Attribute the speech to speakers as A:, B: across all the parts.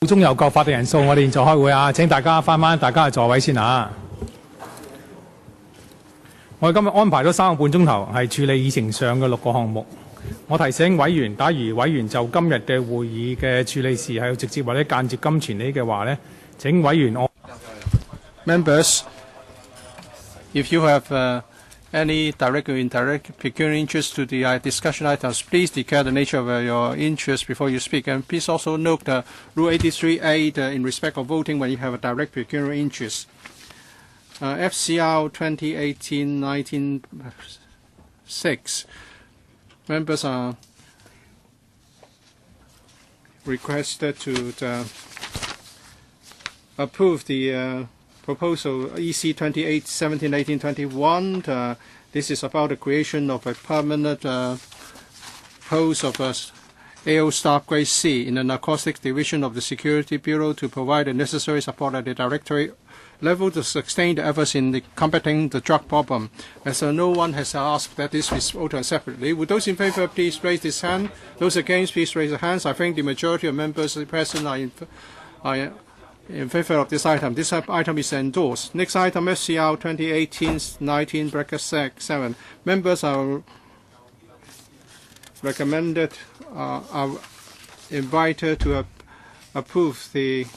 A: 鐘又夠法定人數，我哋現在開會啊！請大家翻大家嘅座位先啊！我哋今日安排咗3個半鐘頭，係處理議程上嘅6個項目。我提醒委員，假如委員就今日嘅會議嘅處理事係有直接或者間接金錢利益嘅話呢，請委員
B: Members, if you have any direct or indirect pecuniary interest to the discussion items, please declare the nature of your interest before you speak. And please also note Rule 83A in respect of voting when you have a direct pecuniary interest. FCR 2018-19-6. Members are requested to approve the proposal EC 28-17-18-21. This is about the creation of a permanent post of AO Staff Grade C in the Narcotics Division of the Security Bureau to provide the necessary support at the directorate level to sustain the efforts in combating the drug problem. As no one has asked that this is voted separately, would those in favour please raise this hand? Those against, please raise their hands. I think the majority of members present are in favour of this item. This item is endorsed. Next item, FCR 2018-19-7. Members are recommended, are invited to approve the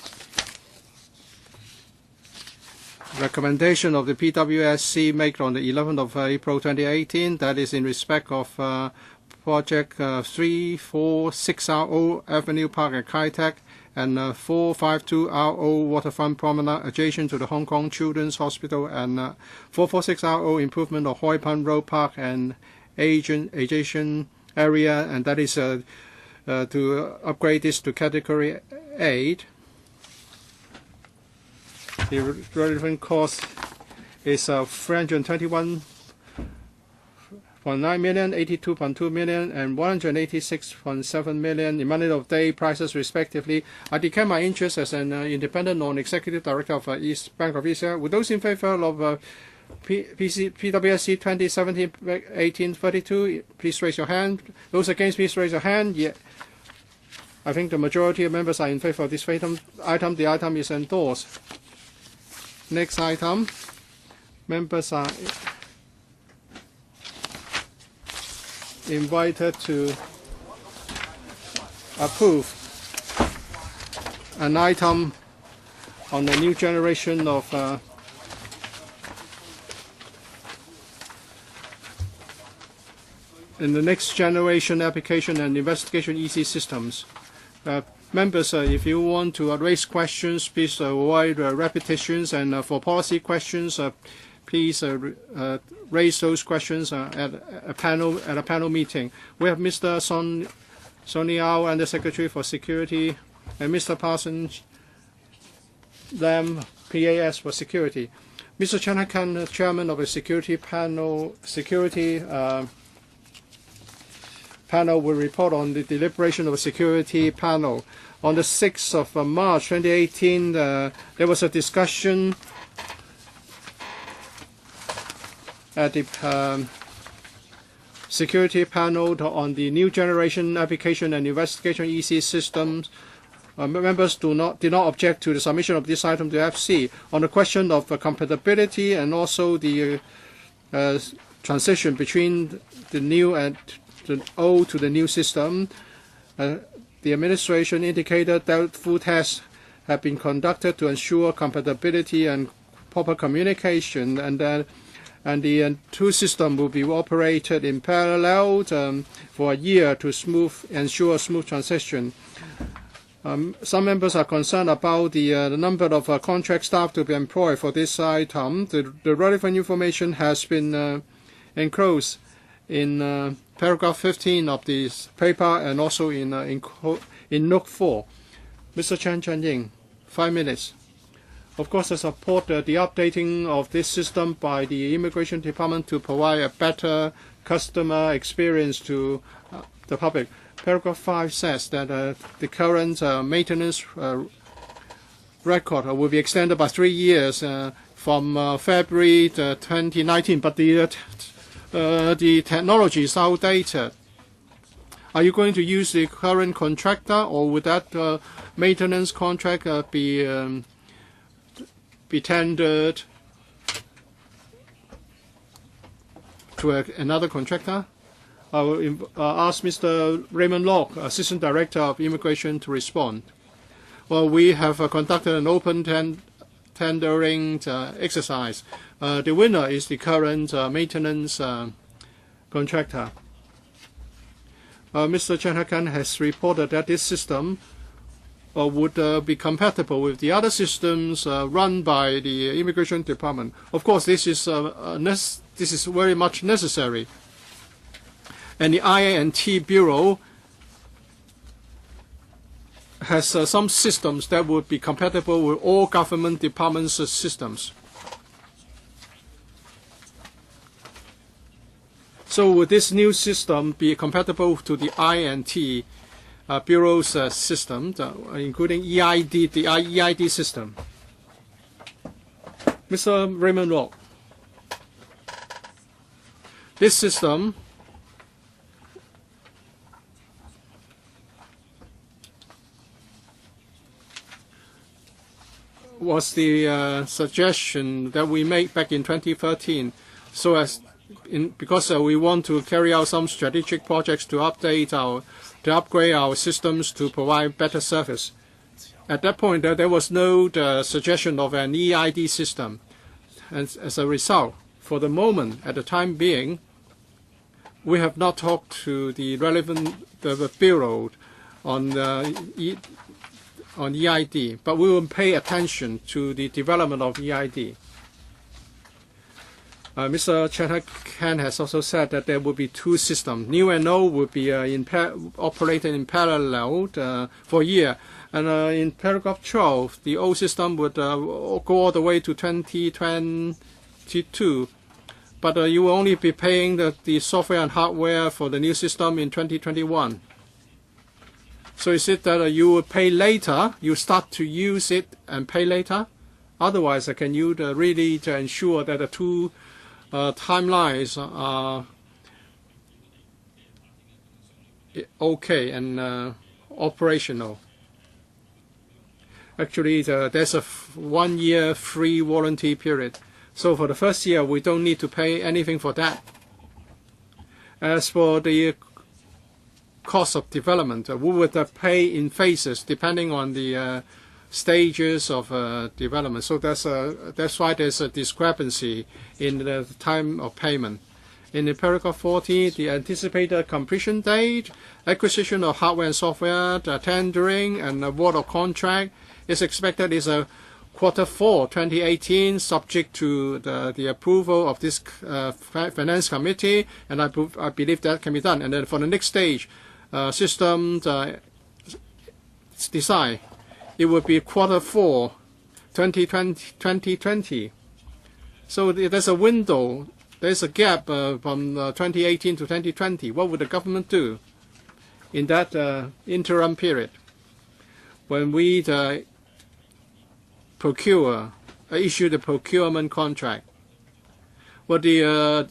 B: recommendation of the PWSC made on the 11th of April 2018. That is in respect of Project 346RO Avenue Park at Kai Tak and 452RO Waterfront Promenade adjacent to the Hong Kong Children's Hospital, and 446RO improvement of Hoi Pan Road Park and adjacent area, and that is to upgrade this to Category 8. The relevant cost is 321.9 million, 82.2 million, and 186.7 million in money of day prices respectively. I declare my interest as an independent non-executive director of East Bank of Asia. Would those in favour of PWSC 2017-18-32 please raise your hand? Those against, please raise your hand. Yeah. I think the majority of members are in favour of this item. The item is endorsed. Next item, members are invited to approve an item on the new generation of in the next generation application and investigation EC systems. Members, if you want to raise questions, please avoid repetitions, and for policy questions, please raise those questions at a panel meeting. We have Mr. Sonny Au, Under Secretary for Security, and Mr. Parsons Lam, PAS for Security. Mr. Chanakan, Chairman of the Security Panel, panel will report on the deliberation of a security panel. On the 6th of March 2018, there was a discussion at the security panel on the new generation application and investigation EC systems. Members did not object to the submission of this item to FC on the question of compatibility and also the transition between the new and the old to the new system. The administration indicated doubtful tests have been conducted to ensure compatibility and proper communication, and the two systems will be operated in parallel for a year to ensure a smooth transition. Some members are concerned about the number of contract staff to be employed for this item. The relevant information has been enclosed in paragraph 15 of this paper and also in Note 4. Mr. Chen Chen-ying, 5 minutes. Of course, I support the updating of this system by the Immigration Department to provide a better customer experience to the public. Paragraph 5 says that the current maintenance record will be extended by 3 years from February 2019, but the technology is outdated. Are you going to use the current contractor, or would that maintenance contract be tendered to another contractor? I will ask Mr. Raymond Locke, Assistant Director of Immigration, to respond. Well, we have conducted an open tendering exercise. The winner is the current maintenance contractor. Mr. Chan has reported that this system would be compatible with the other systems run by the Immigration Department. Of course, this is very much necessary. And the INT Bureau has some systems that would be compatible with all government departments' systems. So would this new system be compatible to the INT Bureau's system, including EID, the EID system? Mr. Raymond Locke, this system was the suggestion that we made back in 2013, because we want to carry out some strategic projects to upgrade our systems to provide better service. At that point, there was no suggestion of an EID system, and as a result, for the moment, at the time being, we have not talked to the relevant bureau on EID, but we will pay attention to the development of EID. Mr. Chan has also said that there will be two systems. New and old will be operated in parallel for a year. And in paragraph 12, the old system would go all the way to 2022. But you will only be paying the software and hardware for the new system in 2021. So is it that you will pay later, you start to use it and pay later? Otherwise, can you really ensure that the two timelines are okay and operational? Actually, there's a 1 year free warranty period. So for the first year, we don't need to pay anything for that. As for the cost of development, we would pay in phases depending on the stages of development. So that's why there's a discrepancy in the time of payment. In the paragraph 40, the anticipated completion date, acquisition of hardware and software, the tendering, and award of contract is expected is Q4 2018, subject to the approval of this finance committee, and I believe that can be done. And then for the next stage, system design, it would be Q4 2020. So there's a window, there's a gap from 2018 to 2020. What would the government do in that interim period when we issue the procurement contract? Well, the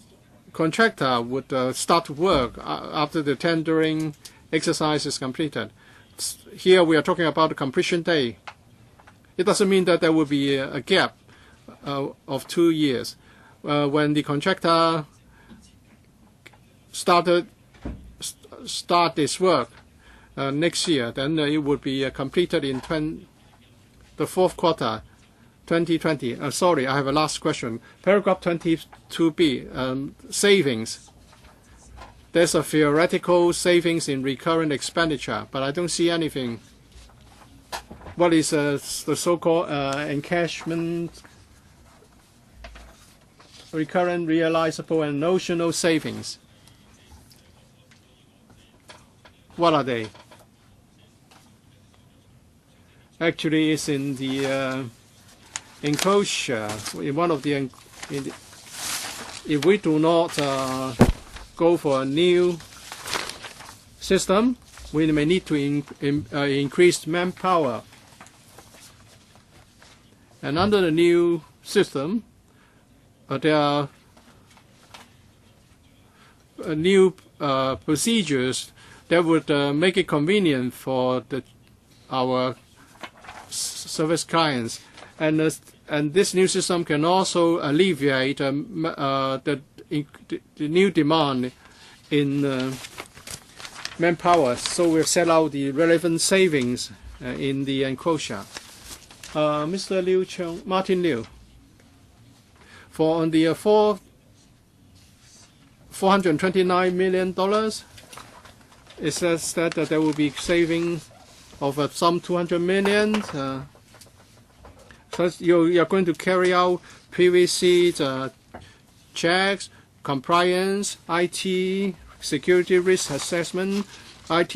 B: contractor would start work after the tendering exercise is completed. Here we are talking about the completion day. It doesn't mean that there will be a gap of 2 years. When the contractor start this work next year, then it would be completed in the fourth quarter 2020. Sorry, I have a last question. Paragraph 22B, savings. There's a theoretical savings in recurrent expenditure, but I don't see anything. What is the so-called encashment, recurrent, realizable, and notional savings? What are they? Actually, it's in the enclosure. In one of the, if we do not go for a new system, we may need to increase manpower. And under the new system, there are new procedures that would make it convenient for our service clients. And this new system can also alleviate the new demand in manpower. So we've set out the relevant savings in the enclosure. Mr. Martin Liu, for on the $429 million, it says that there will be savings of some 200 million. So you're going to carry out PWSC checks, compliance, IT, security risk assessment, IT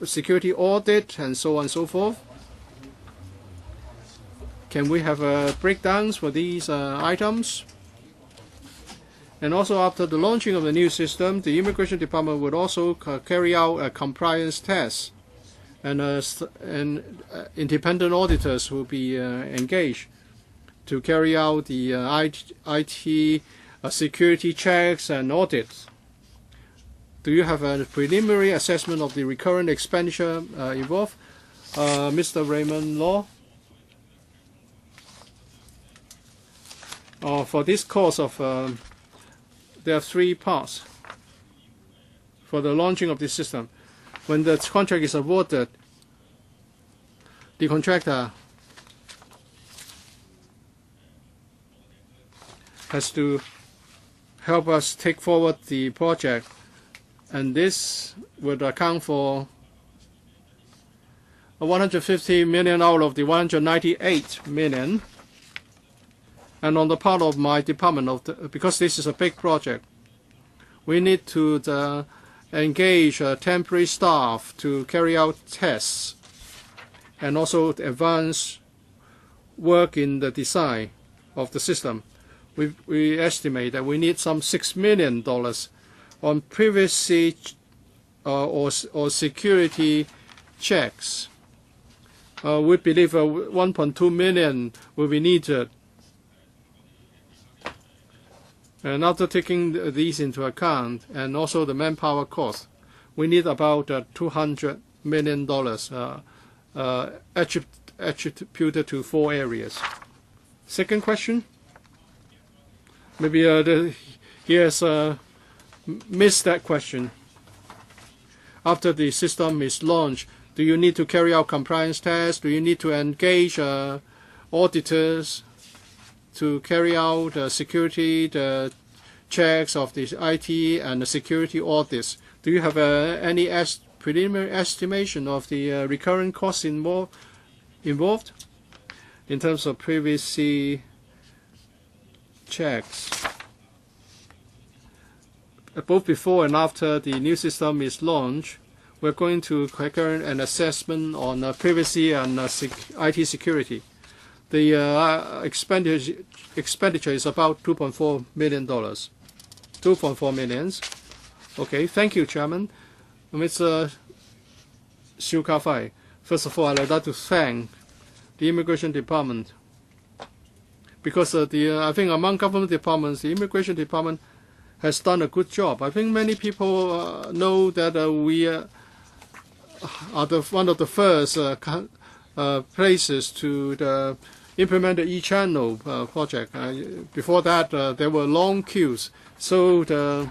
B: security audit, and so on and so forth. Can we have breakdowns for these items? And also, after the launching of the new system, the Immigration Department would also carry out a compliance test, and independent auditors will be engaged to carry out the IT security checks and audits. Do you have a preliminary assessment of the recurrent expenditure involved? Mr. Raymond Law? For this course of, there are 3 parts for the launching of this system. When the contract is awarded, the contractor has to help us take forward the project, and this would account for 150 million out of the 198 million. And on the part of my department, because this is a big project, we need to engage temporary staff to carry out tests and also advance work in the design of the system. We estimate that we need some $6 million on privacy or security checks. We believe 1.2 million will be needed. And after taking these into account, and also the manpower cost, we need about $200 million attributed to 4 areas. Second question? Maybe he has missed that question. After the system is launched, do you need to carry out compliance tests? Do you need to engage auditors to carry out security checks of the IT and the security audits? Do you have any preliminary estimation of the recurrent costs involved in terms of privacy checks? Both before and after the new system is launched, we're going to carry an assessment on privacy and IT security. The expenditure is about $2.4 million. 2.4 million. Okay, thank you, Chairman. Mr. Siu Ka-fai, first of all, I'd like to thank the Immigration Department, because I think among government departments, the Immigration Department has done a good job. I think many people know that we are one of the first places to implement the e-channel project. Before that, there were long queues. So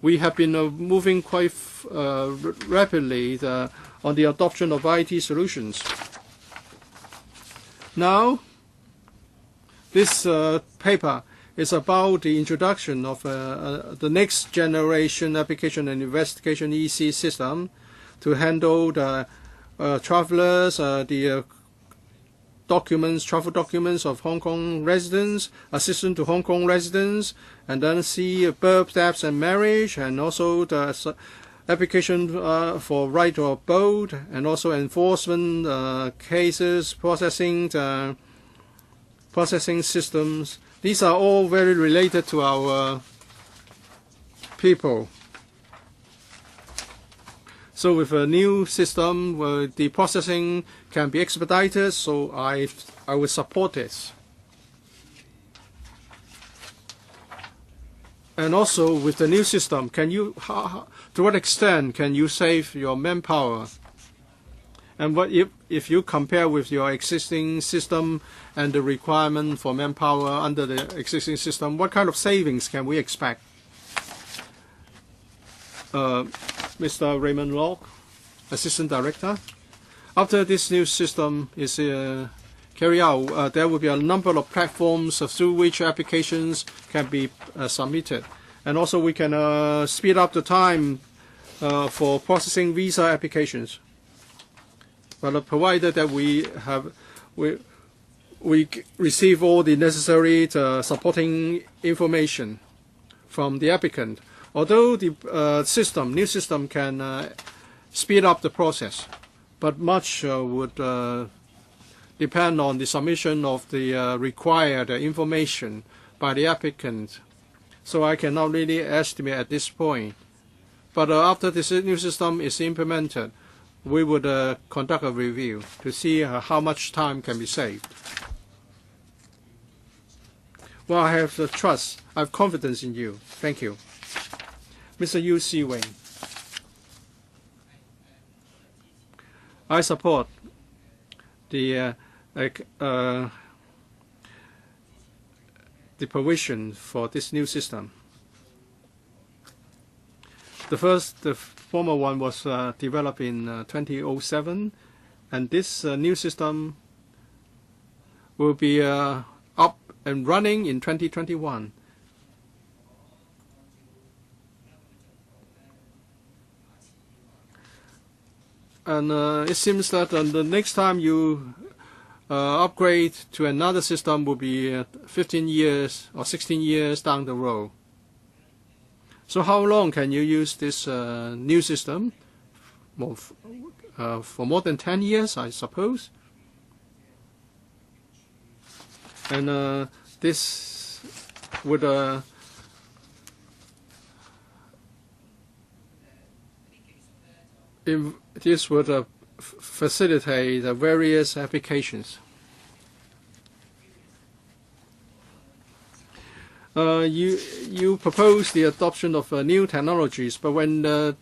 B: we have been moving quite rapidly on the adoption of IT solutions. Now, this paper is about the introduction of the next generation application and investigation EC system to handle the travelers, the travel documents of Hong Kong residents, assistance to Hong Kong residents, and then see birth, deaths, and marriage, and also the application for right to abode, and also enforcement cases, processing systems. These are all very related to our people. So with a new system, the processing can be expedited, so I will support this. And also with the new system, to what extent can you save your manpower? And what if you compare with your existing system and the requirement for manpower under the existing system, what kind of savings can we expect? Mr. Raymond Locke, Assistant Director. After this new system is carried out, there will be a number of platforms through which applications can be submitted. And also we can speed up the time for processing visa applications. But provided that we receive all the necessary supporting information from the applicant. Although the new system can speed up the process, but much would depend on the submission of the required information by the applicant. So I cannot really estimate at this point. But after this new system is implemented, we would conduct a review to see how much time can be saved. Well, I have trust. I have confidence in you. Thank you. Mr. Yu Si Wing. I support the provision for this new system. The former one was developed in 2007, and this new system will be up and running in 2021. And it seems that the next time you upgrade to another system will be 15 years or 16 years down the road. So how long can you use this new system? For more than 10 years, I suppose. And this would facilitate the various applications. You propose the adoption of new technologies, but when the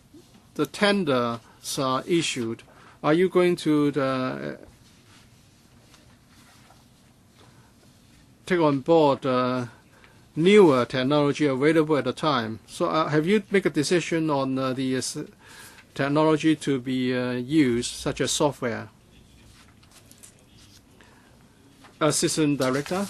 B: tenders are issued, are you going to take on board newer technology available at the time? So have you made a decision on the technology to be used, such as software? Assistant Director.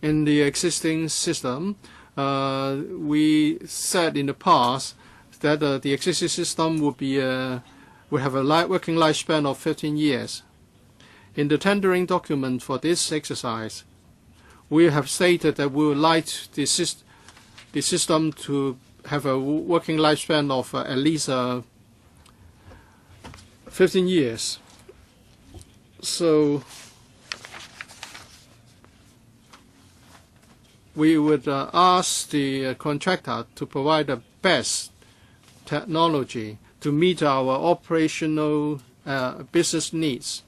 B: In the existing system, we said in the past that the existing system would have a working lifespan of 15 years. In the tendering document for this exercise, we have stated that we would like the system to have a working lifespan of at least 15 years. So we would ask the contractor to provide the best technology to meet our operational business needs.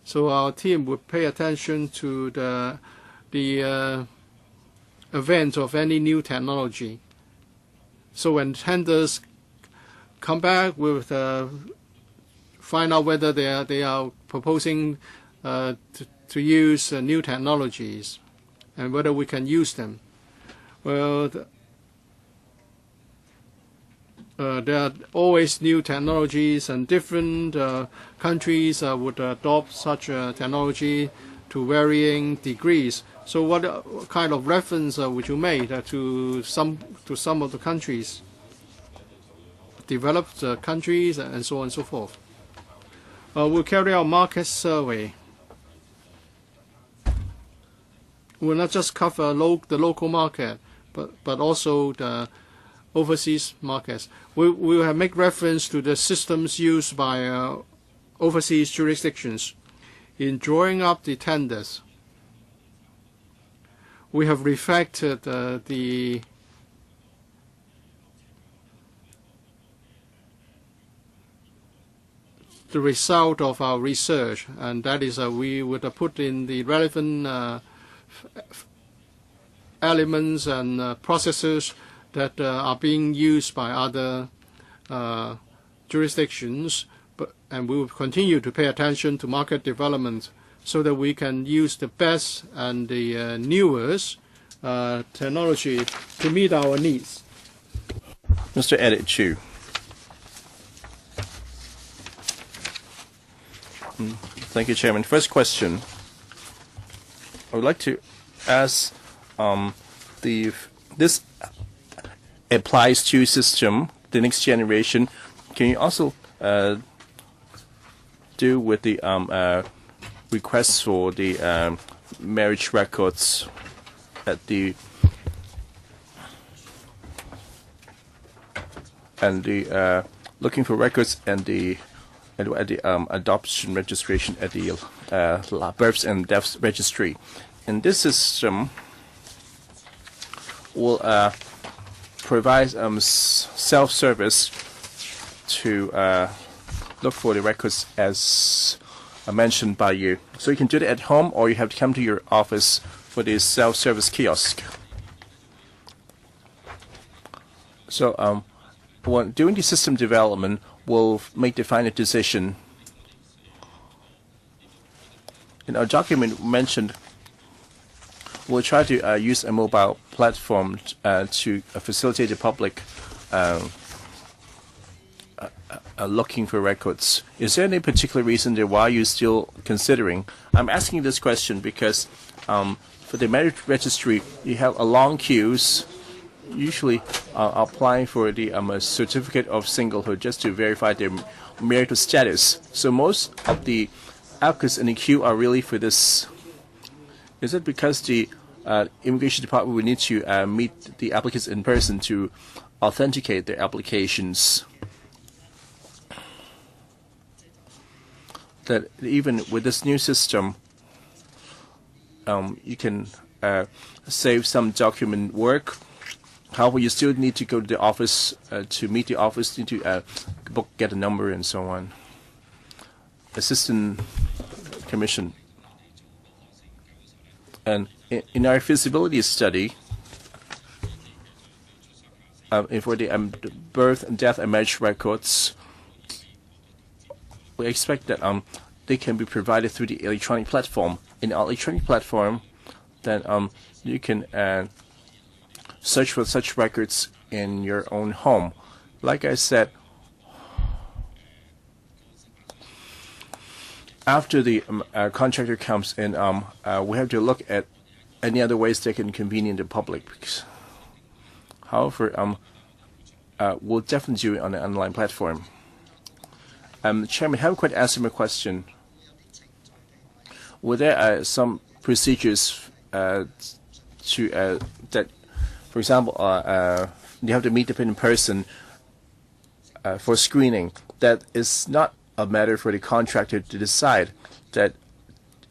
B: So our team would pay attention to the advent of any new technology. So when tenders come back, we'll find out whether they are proposing to use new technologies and whether we can use them. Well, there are always new technologies, and different countries would adopt such technology to varying degrees. So what kind of reference would you make to some of the countries, developed countries, and so on and so forth? We'll carry out market survey. We'll not just cover the local market, but also the overseas markets. We will make reference to the systems used by overseas jurisdictions in drawing up the tenders. We have reflected the result of our research, and that is we would put in the relevant elements and processes that are being used by other jurisdictions, and we will continue to pay attention to market development so that we can use the best and the newest technology to meet our needs.
C: Mr. Edit Chu. Thank you, Chairman. First question. I would like to ask this applies to system, the next generation. Can you also do with the requests for the marriage records at the looking for records and at the adoption registration at the births and deaths registry. And this system will provide self-service to look for the records as mentioned by you. So you can do it at home, or you have to come to your office for this self-service kiosk. So when during the system development, we'll make the final decision. In our document mentioned, we'll try to use a mobile platform to facilitate the public looking for records. Is there any particular reason there why you're still considering? I'm asking this question because for the marriage registry, you have a long queues, usually applying for the certificate of singlehood just to verify their marital status. So most of the applicants in the queue are really for this. Is it because the immigration department will need to meet the applicants in person to authenticate their applications? That even with this new system, you can save some document work. However, you still need to go to the office to meet the office, need to get a number and so on. Assistant Commission. And in our feasibility study, for the birth and death and marriage records, we expect that they can be provided through the electronic platform. In our electronic platform, then you can search for such records in your own home. Like I said, after the contractor comes in, we have to look at any other ways they can convenience the public. However, we'll definitely do it on the online platform. Chairman, haven't quite answered my question. Were there some procedures that, for example, you have to meet them in person for screening? That is not a matter for the contractor to decide. That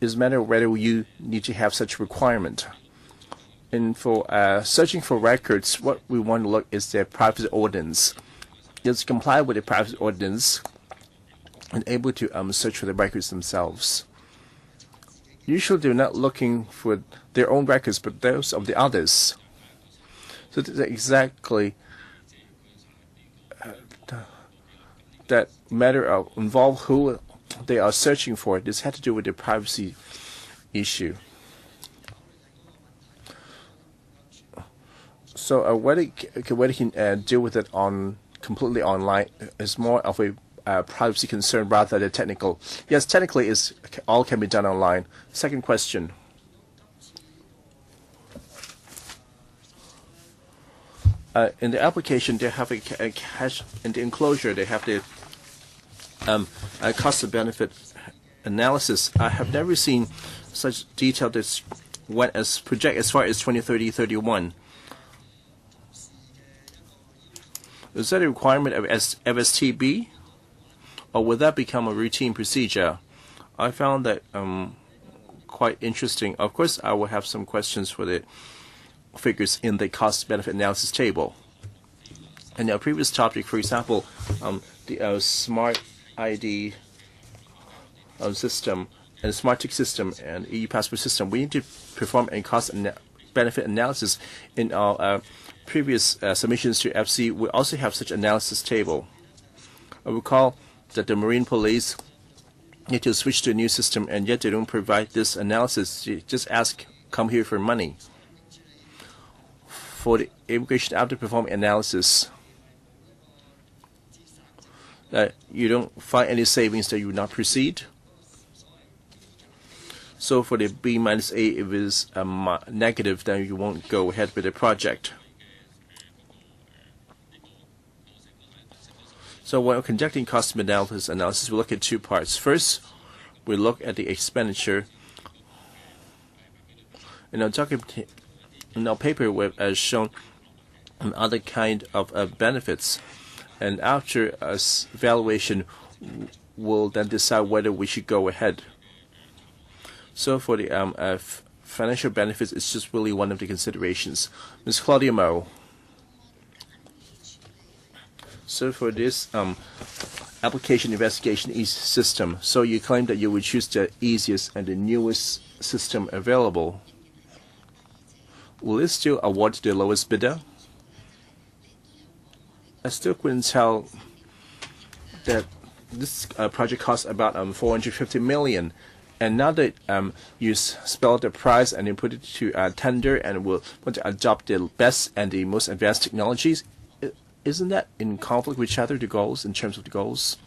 C: is a matter whether you need to have such requirement. And for searching for records, what we want to look is their privacy ordinance. It's comply with the privacy ordinance and able to search for the records themselves. Usually they're not looking for their own records, but those of the others. So that's exactly that matter of involve who they are searching for. This had to do with the privacy issue. So whether you can deal with it on completely online is more of a privacy concern rather than technical. Yes, technically all can be done online. Second question. In the application, they have a cash in the enclosure. They have the cost and benefit analysis. I have never seen such detail that went as project as far as 2030-31. Is that a requirement of FSTB, or would that become a routine procedure? I found that quite interesting. Of course, I will have some questions for the figures in the cost-benefit analysis table. And our previous topic, for example, the smart ID system and smart tick system and EU passport system, we need to perform a cost-benefit cost-benefit analysis in our previous submissions to FC. We also have such analysis table. I recall that the Marine Police need to switch to a new system, and yet they don't provide this analysis. You just ask, come here for money. For the immigration after perform analysis, that you don't find any savings, that you will not proceed. So for the B-A, if it's negative, then you won't go ahead with the project. So when conducting cost analysis, we look at two parts. First, we look at the expenditure. In our paper, we have shown other kind of benefits, and after evaluation, we'll then decide whether we should go ahead. So for the financial benefits, it's just really one of the considerations. Ms. Claudia Mo. So for this application investigation system, so you claim that you would choose the easiest and the newest system available. Will it still award the lowest bidder? I still couldn't tell that this project costs about 450 million. And now that you spell the price and you put it to tender and will want to adopt the best and the most advanced technologies, isn't that in conflict with each other, the goals, in terms of the goals?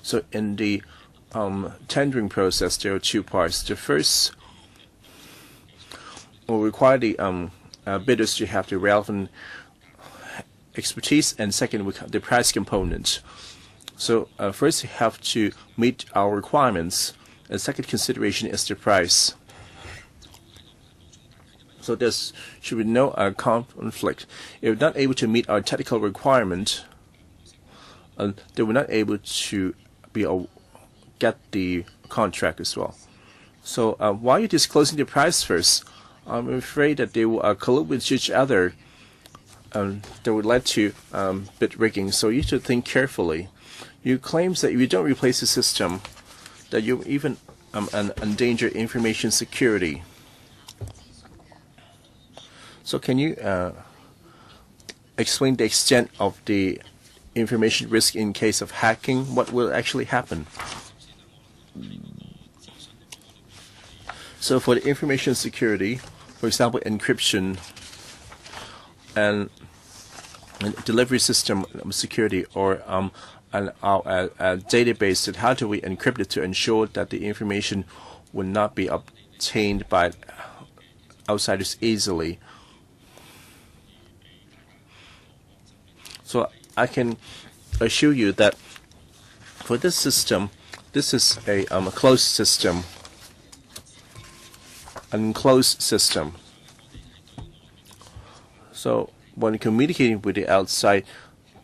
C: So in the tendering process, there are two parts. The first will require the bidders to have the relevant expertise, and second, the price component. So first, you have to meet our requirements, and second consideration is the price. So there should be no conflict. If we're not able to meet our technical requirement, then we're not able to get the contract as well. So why are you disclosing the price first? I'm afraid that they will collude with each other. That would lead to bid rigging. So you should think carefully. You claim that if you don't replace the system, that you even endanger information security. So can you explain the extent of the information risk in case of hacking? What will actually happen? So for the information security, for example, encryption and delivery system security, or a database, how do we encrypt it to ensure that the information will not be obtained by outsiders easily? So I can assure you that for this system, this is a closed system, an enclosed system. So when communicating with the outside,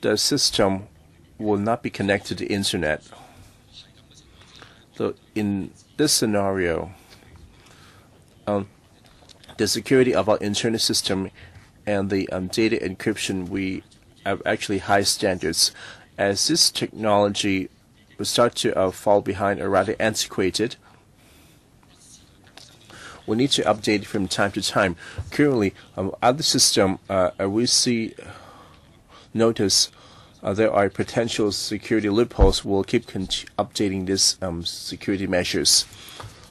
C: the system will not be connected to the internet. So in this scenario, the security of our internal system and the data encryption, we have actually high standards. As this technology will start to fall behind or rather antiquated, we need to update it from time to time. Currently, other system, we notice there are potential security loopholes. We'll keep updating these security measures.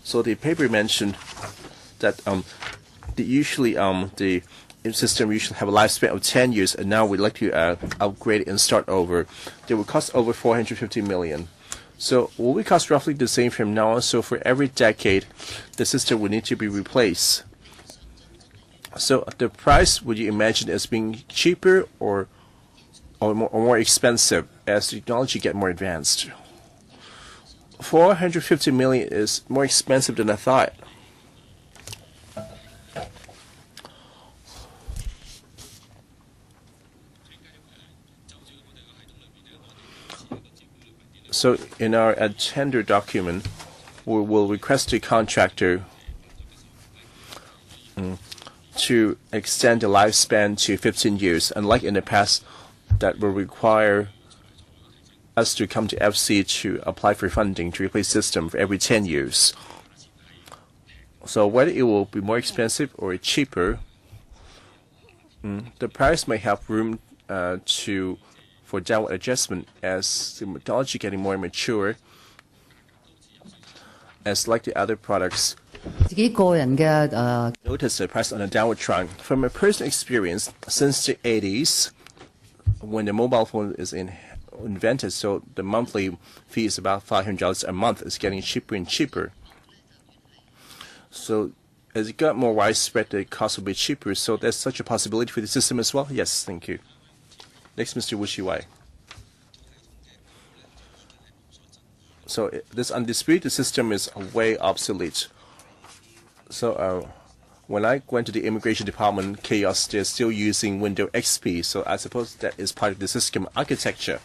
C: So the paper mentioned that the system usually have a lifespan of 10 years, and now we'd like to upgrade it and start over. They will cost over 450 million. So will we cost roughly the same from now on? So for every decade, the system will need to be replaced. So the price, would you imagine as being cheaper or more expensive as the technology get more advanced? 450 million is more expensive than I thought. So in our tender document, we will request the contractor to extend the lifespan to 15 years, unlike in the past that will require us to come to FC to apply for funding to replace system for every 10 years. So whether it will be more expensive or cheaper, the price may have room for downward adjustment as the methodology getting more mature, as like the other products.
D: 自己個人嘅
C: Notice the price on a downward trend. From my personal experience, since the 80s, when the mobile phone is invented, so the monthly fee is about $500 a month. It's getting cheaper and cheaper. So as it got more widespread, the cost will be cheaper. So there's such a possibility for the system as well? Yes, thank you. Next, Mr. Wushiwai. So this undisputed system is way obsolete. So when I went to the immigration department kiosk, they're still using Windows XP. So I suppose that is part of the system architecture.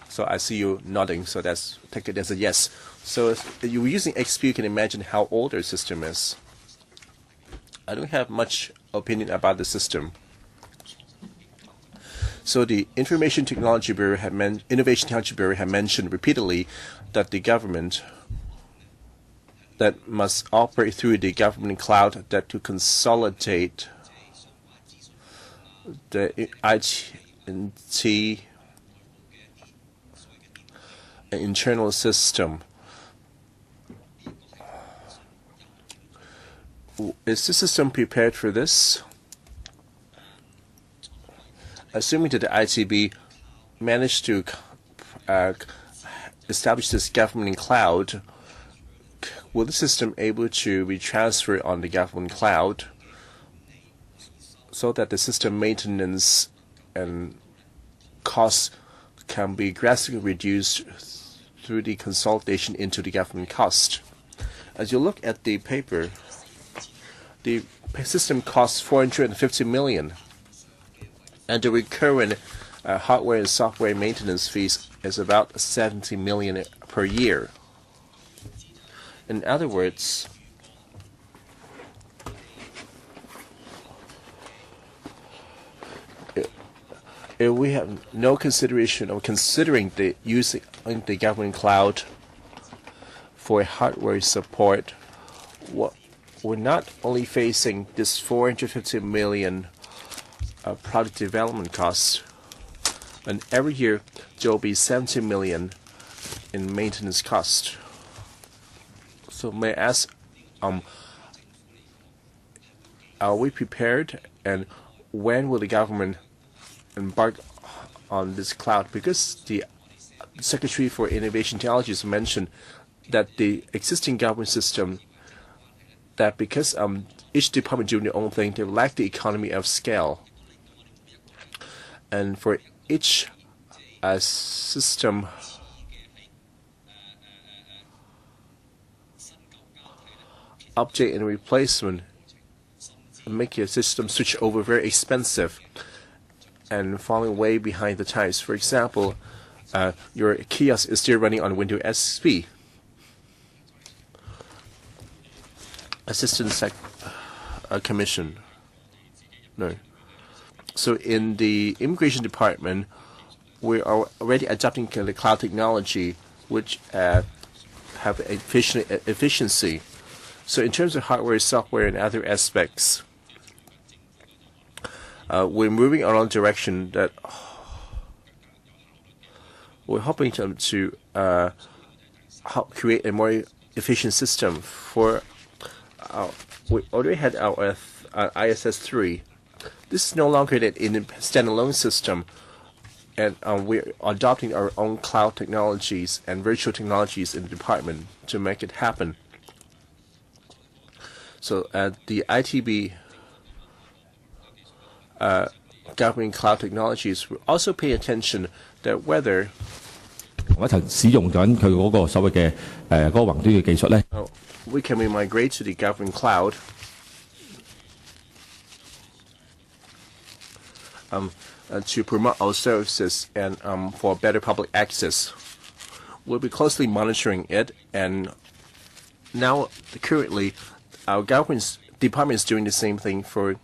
C: So I see you nodding. So take it as a yes. So if you're using XP, you can imagine how old their system is. I don't have much opinion about the system. So the Innovation Technology Bureau had mentioned repeatedly that the government that must operate through the government cloud that to consolidate the IT internal system. Is the system prepared for this? Assuming that the ITB managed to establish this government cloud, will the system able to be transferred on the government cloud so that the system maintenance and costs can be drastically reduced through the consolidation into the government cost? As you look at the paper, the system costs $450 million, and the recurrent hardware and software maintenance fees is about $70 million per year. In other words, if we have no consideration of considering the using the government cloud for hardware support, we're not only facing this $450 million product development costs, and every year there will be $70 million in maintenance cost. So may I ask, are we prepared, and when will the government embark on this cloud? Because the Secretary for Innovation Technologies mentioned that the existing government system, that because each department doing their own thing, they lack the economy of scale. And for each system update and replacement, make your system switch over very expensive and falling way behind the times. For example, your kiosk is still running on Windows XP. Assistant Commission. No. So in the immigration department, we are already adopting the cloud technology, which have efficiency. So in terms of hardware, software, and other aspects, we're moving along a direction that we're hoping to help create a more efficient system. For we already had our ISS3. This is no longer an standalone system, and we're adopting our own cloud technologies and virtual technologies in the department to make it happen. So the ITB government cloud technologies will also pay attention that whether
E: 同一層使用緊佢嗰個所謂嘅嗰個雲端嘅技術咧。
C: we can migrate to the government cloud to promote our services and for better public access. We'll be closely monitoring it, and now currently our government department is doing the same thing for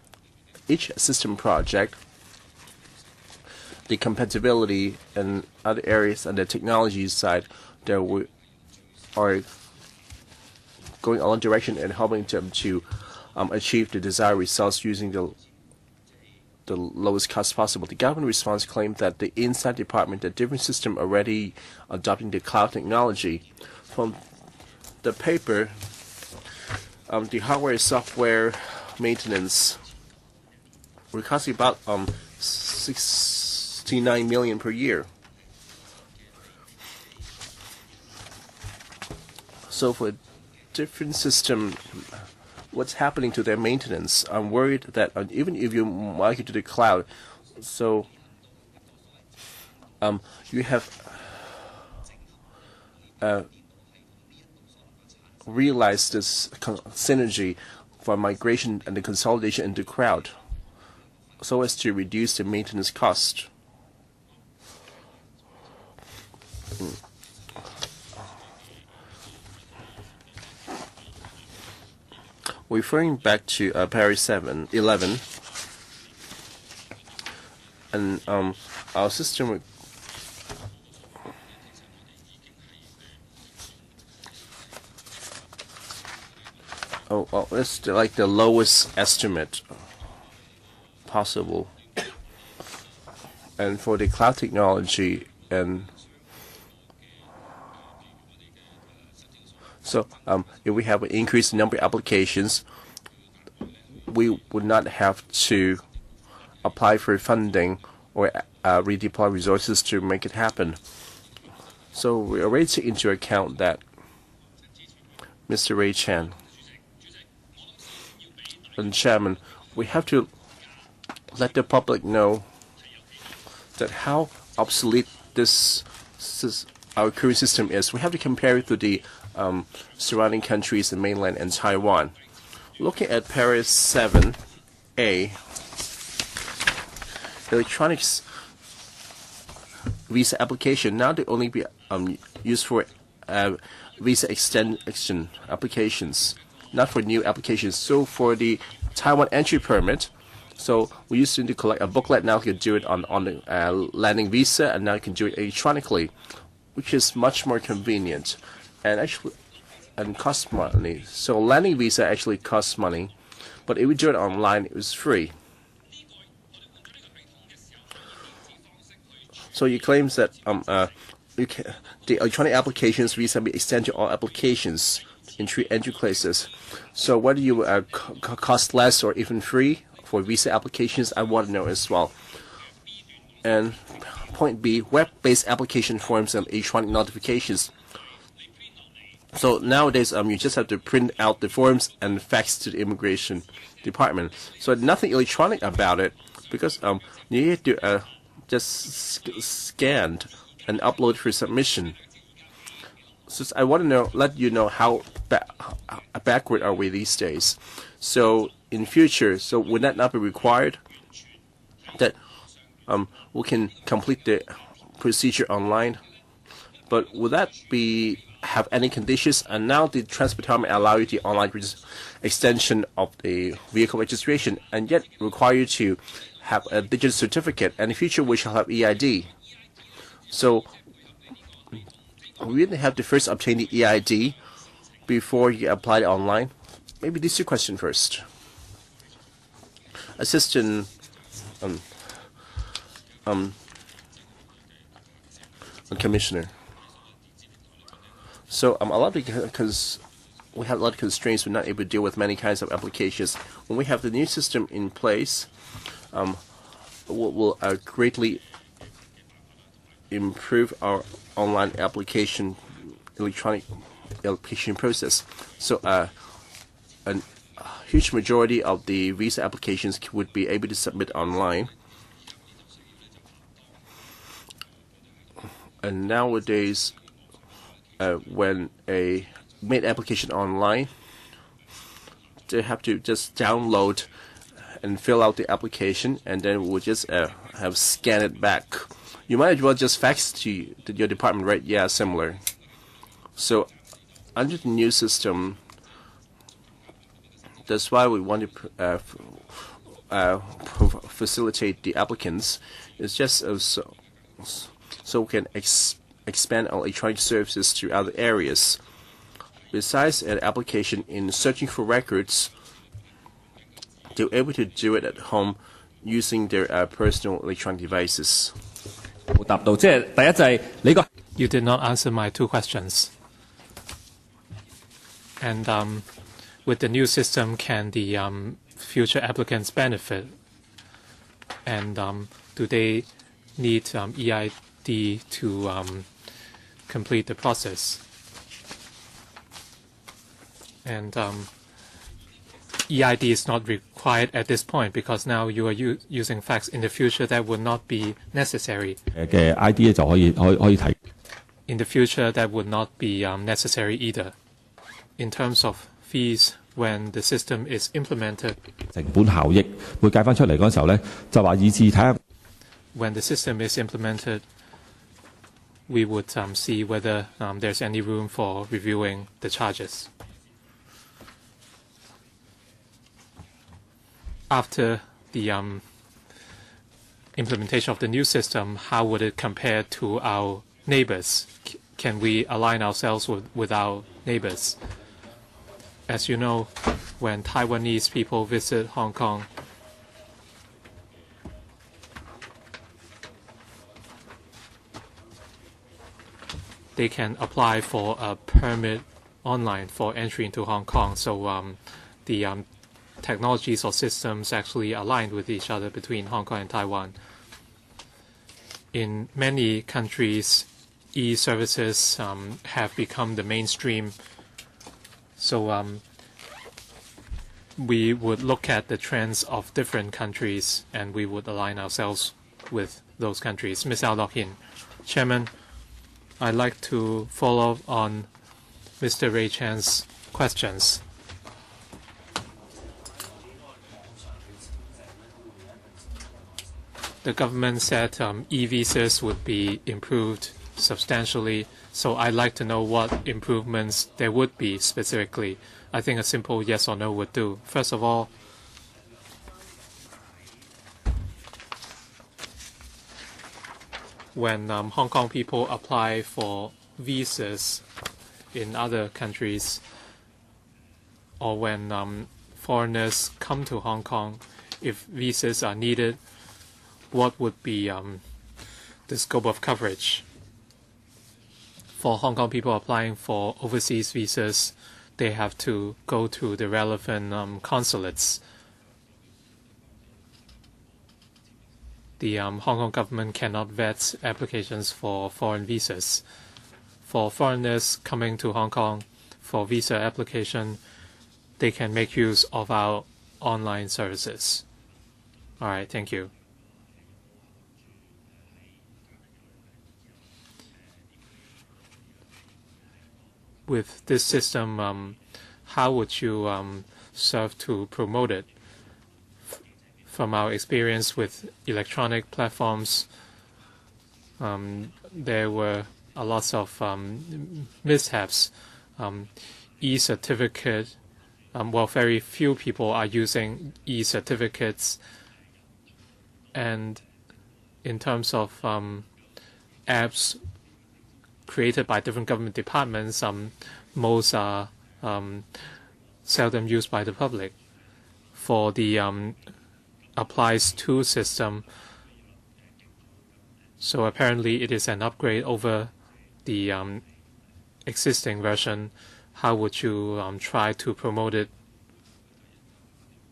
C: each system project. The compatibility and other areas on the technology side that we are going along direction and helping them to achieve the desired results using the lowest cost possible. The government response claimed that the inside department, the different system already adopting the cloud technology. From the paper, the hardware and software maintenance we're costing about 69 million per year. So for different system, what's happening to their maintenance? I'm worried that even if you migrate to the cloud, so you have realized this synergy for migration and the consolidation into cloud, so as to reduce the maintenance cost. Referring back to Paris 11, and our system it's like the lowest estimate possible, and for the cloud technology, and so if we have an increased number of applications, we would not have to apply for funding or redeploy resources to make it happen. So we already take into account that. Mr. Ray Chan and Chairman, we have to let the public know that how obsolete our current system is. We have to compare it to the surrounding countries, the mainland and Taiwan. Looking at Paris 7A, electronics visa application, now they only be used for visa extension applications, not for new applications. So for the Taiwan entry permit, so we used to collect a booklet. Now you can do it on the landing visa, and now you can do it electronically, which is much more convenient and actually costs money. So landing visa actually costs money, but if we do it online, it was free. So he claims that the electronic applications visa be extended to all applications in 3 entry classes. So whether you cost less or even free for visa applications, I want to know as well. And point B, web-based application forms and electronic notifications. So nowadays, you just have to print out the forms and fax to the immigration department. So nothing electronic about it, because you have to just scan and upload for submission. So I want to let you know how backward are we these days. So in future, so would that not be required that we can complete the procedure online? But would that have any conditions? And now the Transport Department allow you the online extension of the vehicle registration, and yet require you to have a digital certificate. And in the future, we shall have EID. So we didn't have to first obtain the EID before you apply it online. Maybe this is your question first. Assistant Commissioner. So a lot because we have a lot of constraints, we're not able to deal with many kinds of applications. When we have the new system in place, will greatly improve our online electronic application process. So a huge majority of the visa applications would be able to submit online. And nowadays, when a made application online, they have to just download and fill out the application, and then we'll just have scanned it back. You might as well just fax to your department, right? Yeah, similar. So under the new system, that's why we want to facilitate the applicants. It's just so we can expand our electronic services to other areas. besides an application in searching for records, they're able to do it at home using their personal electronic devices.
E: 答到即係第一就係你個
F: You did not answer my two questions. And with the new system, can the future applicants benefit? And do they need EID to complete the process? And EID is not required at this point because now you are using fax. In the future, that would not be necessary.
E: 嘅 ID 咧就可以提
F: In the future, that would not be necessary either. In terms of fees, when the system is implemented,
E: 成本效益會計翻出嚟嗰陣時候咧，就話以至睇下
F: when the system is implemented, we would see whether there's any room for reviewing the charges. After the implementation of the new system, how would it compare to our neighbors? Can we align ourselves with our neighbors? As you know, when Taiwanese people visit Hong Kong, they can apply for a permit online for entry into Hong Kong. So the technologies or systems actually aligned with each other between Hong Kong and Taiwan. In many countries, e-services have become the mainstream. So we would look at the trends of different countries and we would align ourselves with those countries. Ms. Ao Lok Hin. Chairman, I'd like to follow up on Mr. Ray Chan's questions. The government said e-visas would be improved substantially, so I'd like to know what improvements there would be specifically. I think a simple yes or no would do. First of all, when Hong Kong people apply for visas in other countries, or when foreigners come to Hong Kong, if visas are needed, what would be the scope of coverage? For Hong Kong people applying for overseas visas, they have to go to the relevant consulates. The Hong Kong government cannot vet applications for foreign visas. For foreigners coming to Hong Kong for visa application, they can make use of our online services. All right, thank you. With this system, how would you serve to promote it? From our experience with electronic platforms, there were a lot of mishaps. E-certificate, well, very few people are using e-certificates. And in terms of apps created by different government departments, most are seldom used by the public. For the applies to system, so apparently it is an upgrade over the existing version. How would you try to promote it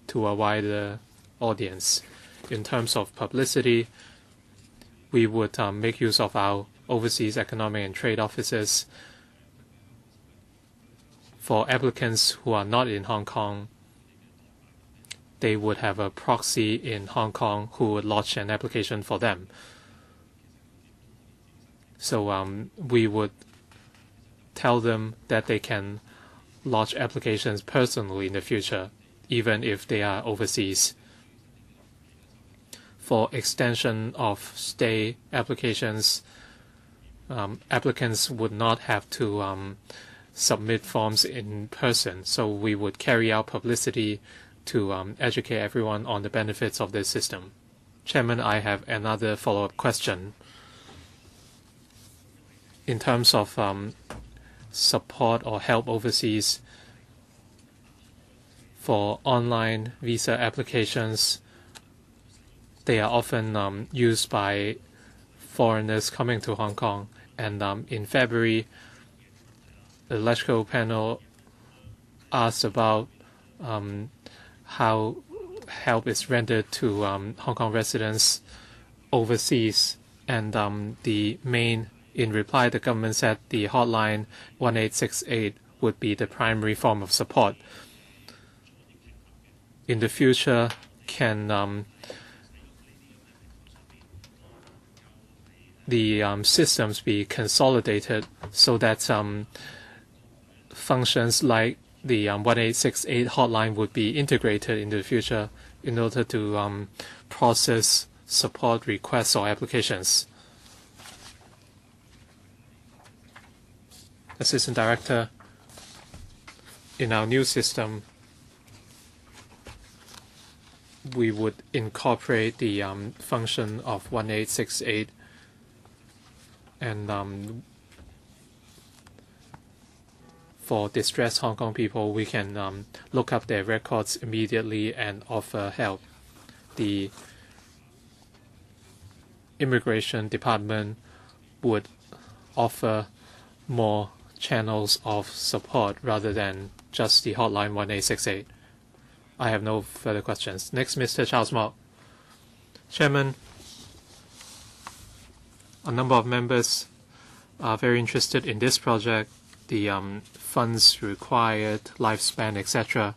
F: to a wider audience? In terms of publicity, we would make use of our overseas economic and trade offices. For applicants who are not in Hong Kong, they would have a proxy in Hong Kong who would lodge an application for them. So we would tell them that they can lodge applications personally in the future, even if they are overseas. For extension of stay applications, applicants would not have to submit forms in person, so we would carry out publicity to educate everyone on the benefits of this system. Chairman, I have another follow-up question. In terms of support or help overseas for online visa applications. They are often used by foreigners coming to Hong Kong. And in February, the electoral panel asked about how help is rendered to Hong Kong residents overseas. And in reply, the government said the hotline 1868 would be the primary form of support. In the future, can the systems be consolidated so that functions like the 1868 hotline would be integrated in the future in order to process support requests or applications? Assistant Director, in our new system, we would incorporate the function of 1868, and for distressed Hong Kong people, we can look up their records immediately and offer help. The Immigration Department would offer more channels of support rather than just the hotline 1868. I have no further questions. Next, Mr. Charles Mok. Chairman, a number of members are very interested in this project, the funds required, lifespan, etc.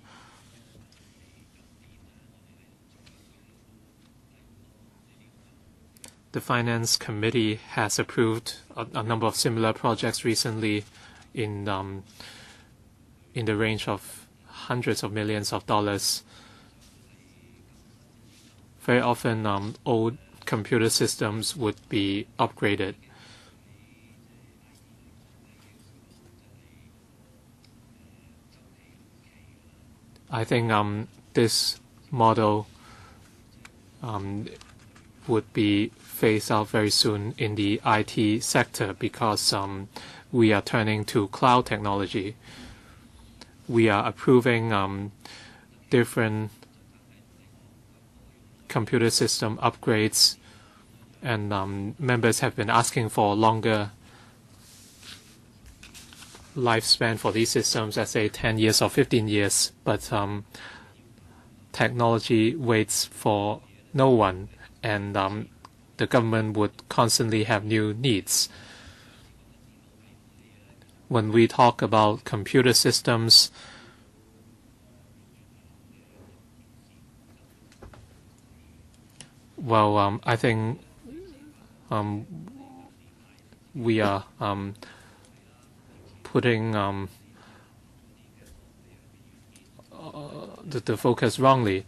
F: The Finance Committee has approved a number of similar projects recently in the range of hundreds of millions of dollars. Very often, old computer systems would be upgraded. I think this model would be phased out very soon in the IT sector because we are turning to cloud technology. We are approving different computer system upgrades, and members have been asking for longer lifespan for these systems, let's say 10 years or 15 years, but technology waits for no one, and the government would constantly have new needs. When we talk about computer systems, well, I think we are putting the focus wrongly.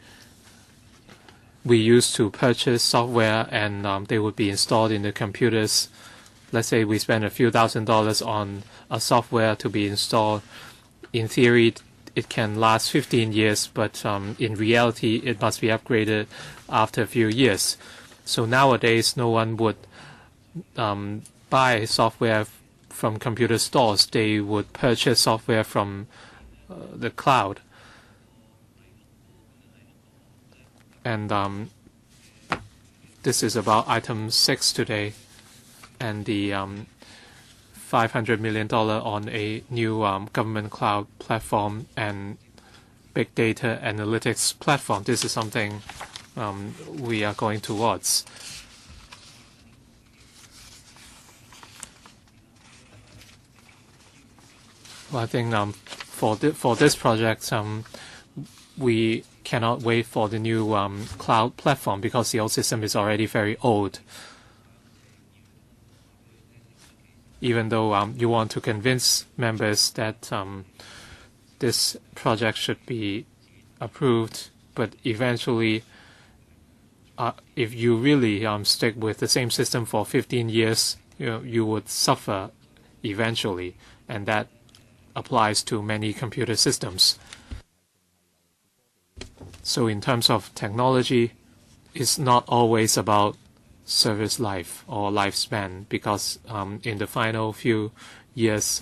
F: We used to purchase software and they would be installed in the computers. Let's say we spend a few $1,000s on a software to be installed. In theory, it can last 15 years, but in reality, it must be upgraded after a few years. So nowadays, no one would buy software from computer stores. They would purchase software from the cloud. And this is about item 6 today, and the $500 million on a new government cloud platform and big data analytics platform. This is something we are going towards. Well, I think for this project, we cannot wait for the new cloud platform because the old system is already very old. Even though you want to convince members that this project should be approved, but eventually, if you really stick with the same system for 15 years, you would suffer eventually, and that applies to many computer systems. So in terms of technology, it's not always about service life or lifespan, because in the final few years,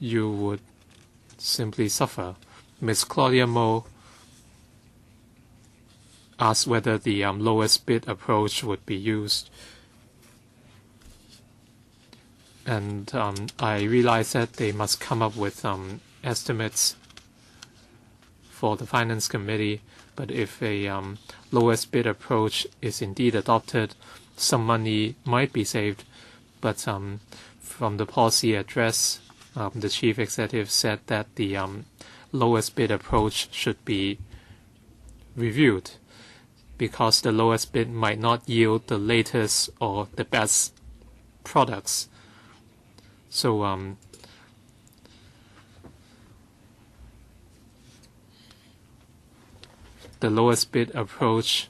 F: you would simply suffer. Ms. Claudia Mo asked whether the lowest bid approach would be used. And I realized that they must come up with estimates for the Finance Committee. But if a lowest bid approach is indeed adopted, some money might be saved. But from the policy address, the Chief Executive said that the lowest bid approach should be reviewed because the lowest bid might not yield the latest or the best products. So the lowest bid approach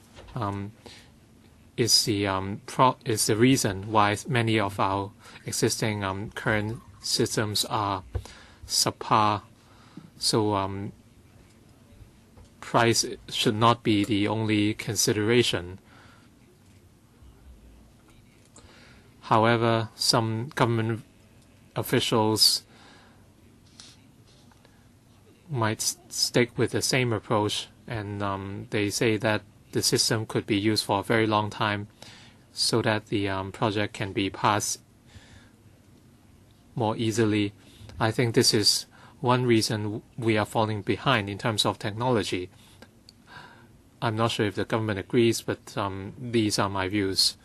F: is the reason why many of our existing current systems are subpar. So price should not be the only consideration. However, some government officials might stick with the same approach, and they say that the system could be used for a very long time so that the project can be passed more easily. I think this is one reason we are falling behind in terms of technology. I'm not sure if the government agrees, but these are my views.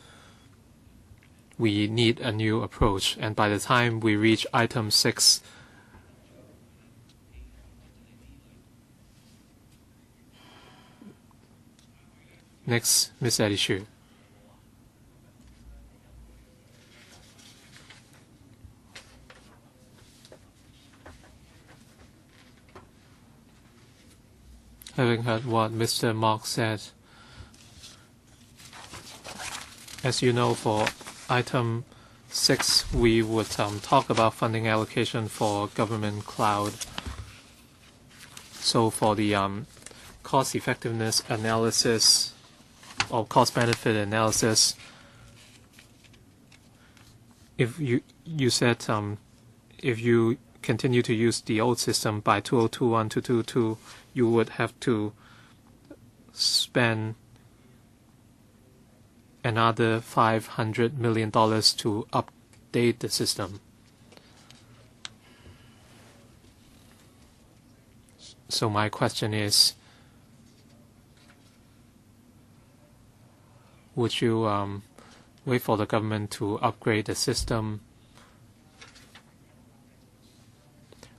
F: We need a new approach, and by the time we reach item 6, next, Ms. Eddie Xu. Having heard what Mr. Mark said, as you know, for item 6, we would talk about funding allocation for government cloud. So for the cost effectiveness analysis or cost benefit analysis, if you said if you continue to use the old system by 2021 to 2022, you would have to spend another $500 million to update the system. So my question is, would you wait for the government to upgrade the system?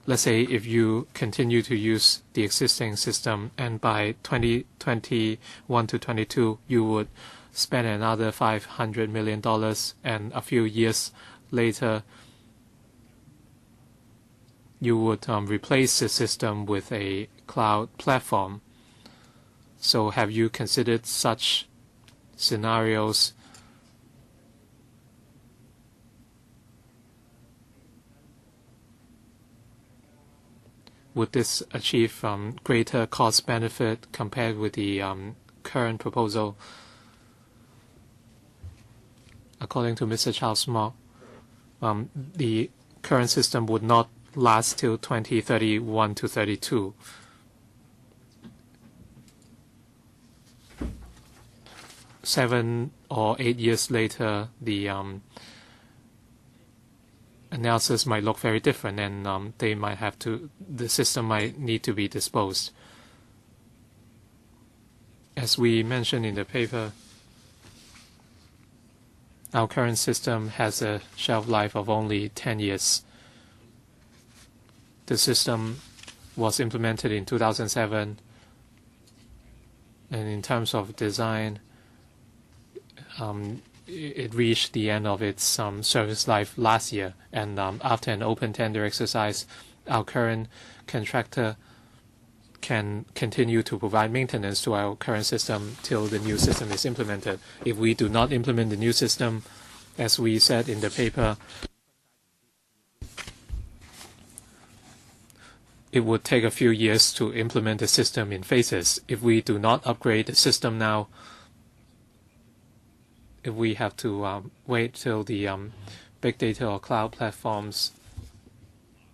F: Let's say if you continue to use the existing system and by 2021 to 22 you would spend another $500 million, and a few years later you would replace the system with a cloud platform. So have you considered such scenarios? Would this achieve greater cost benefit compared with the current proposal? According to Mr. Charles Mock, the current system would not last till 2031 to 32. Seven or 8 years later, the analysis might look very different, and the system might need to be disposed. As we mentioned in the paper, our current system has a shelf life of only 10 years. The system was implemented in 2007, and in terms of design, it reached the end of its service life last year, and after an open tender exercise, our current contractor can continue to provide maintenance to our current system till the new system is implemented. If we do not implement the new system, as we said in the paper, it would take a few years to implement the system in phases. If we do not upgrade the system now, if we have to wait till the big data or cloud platforms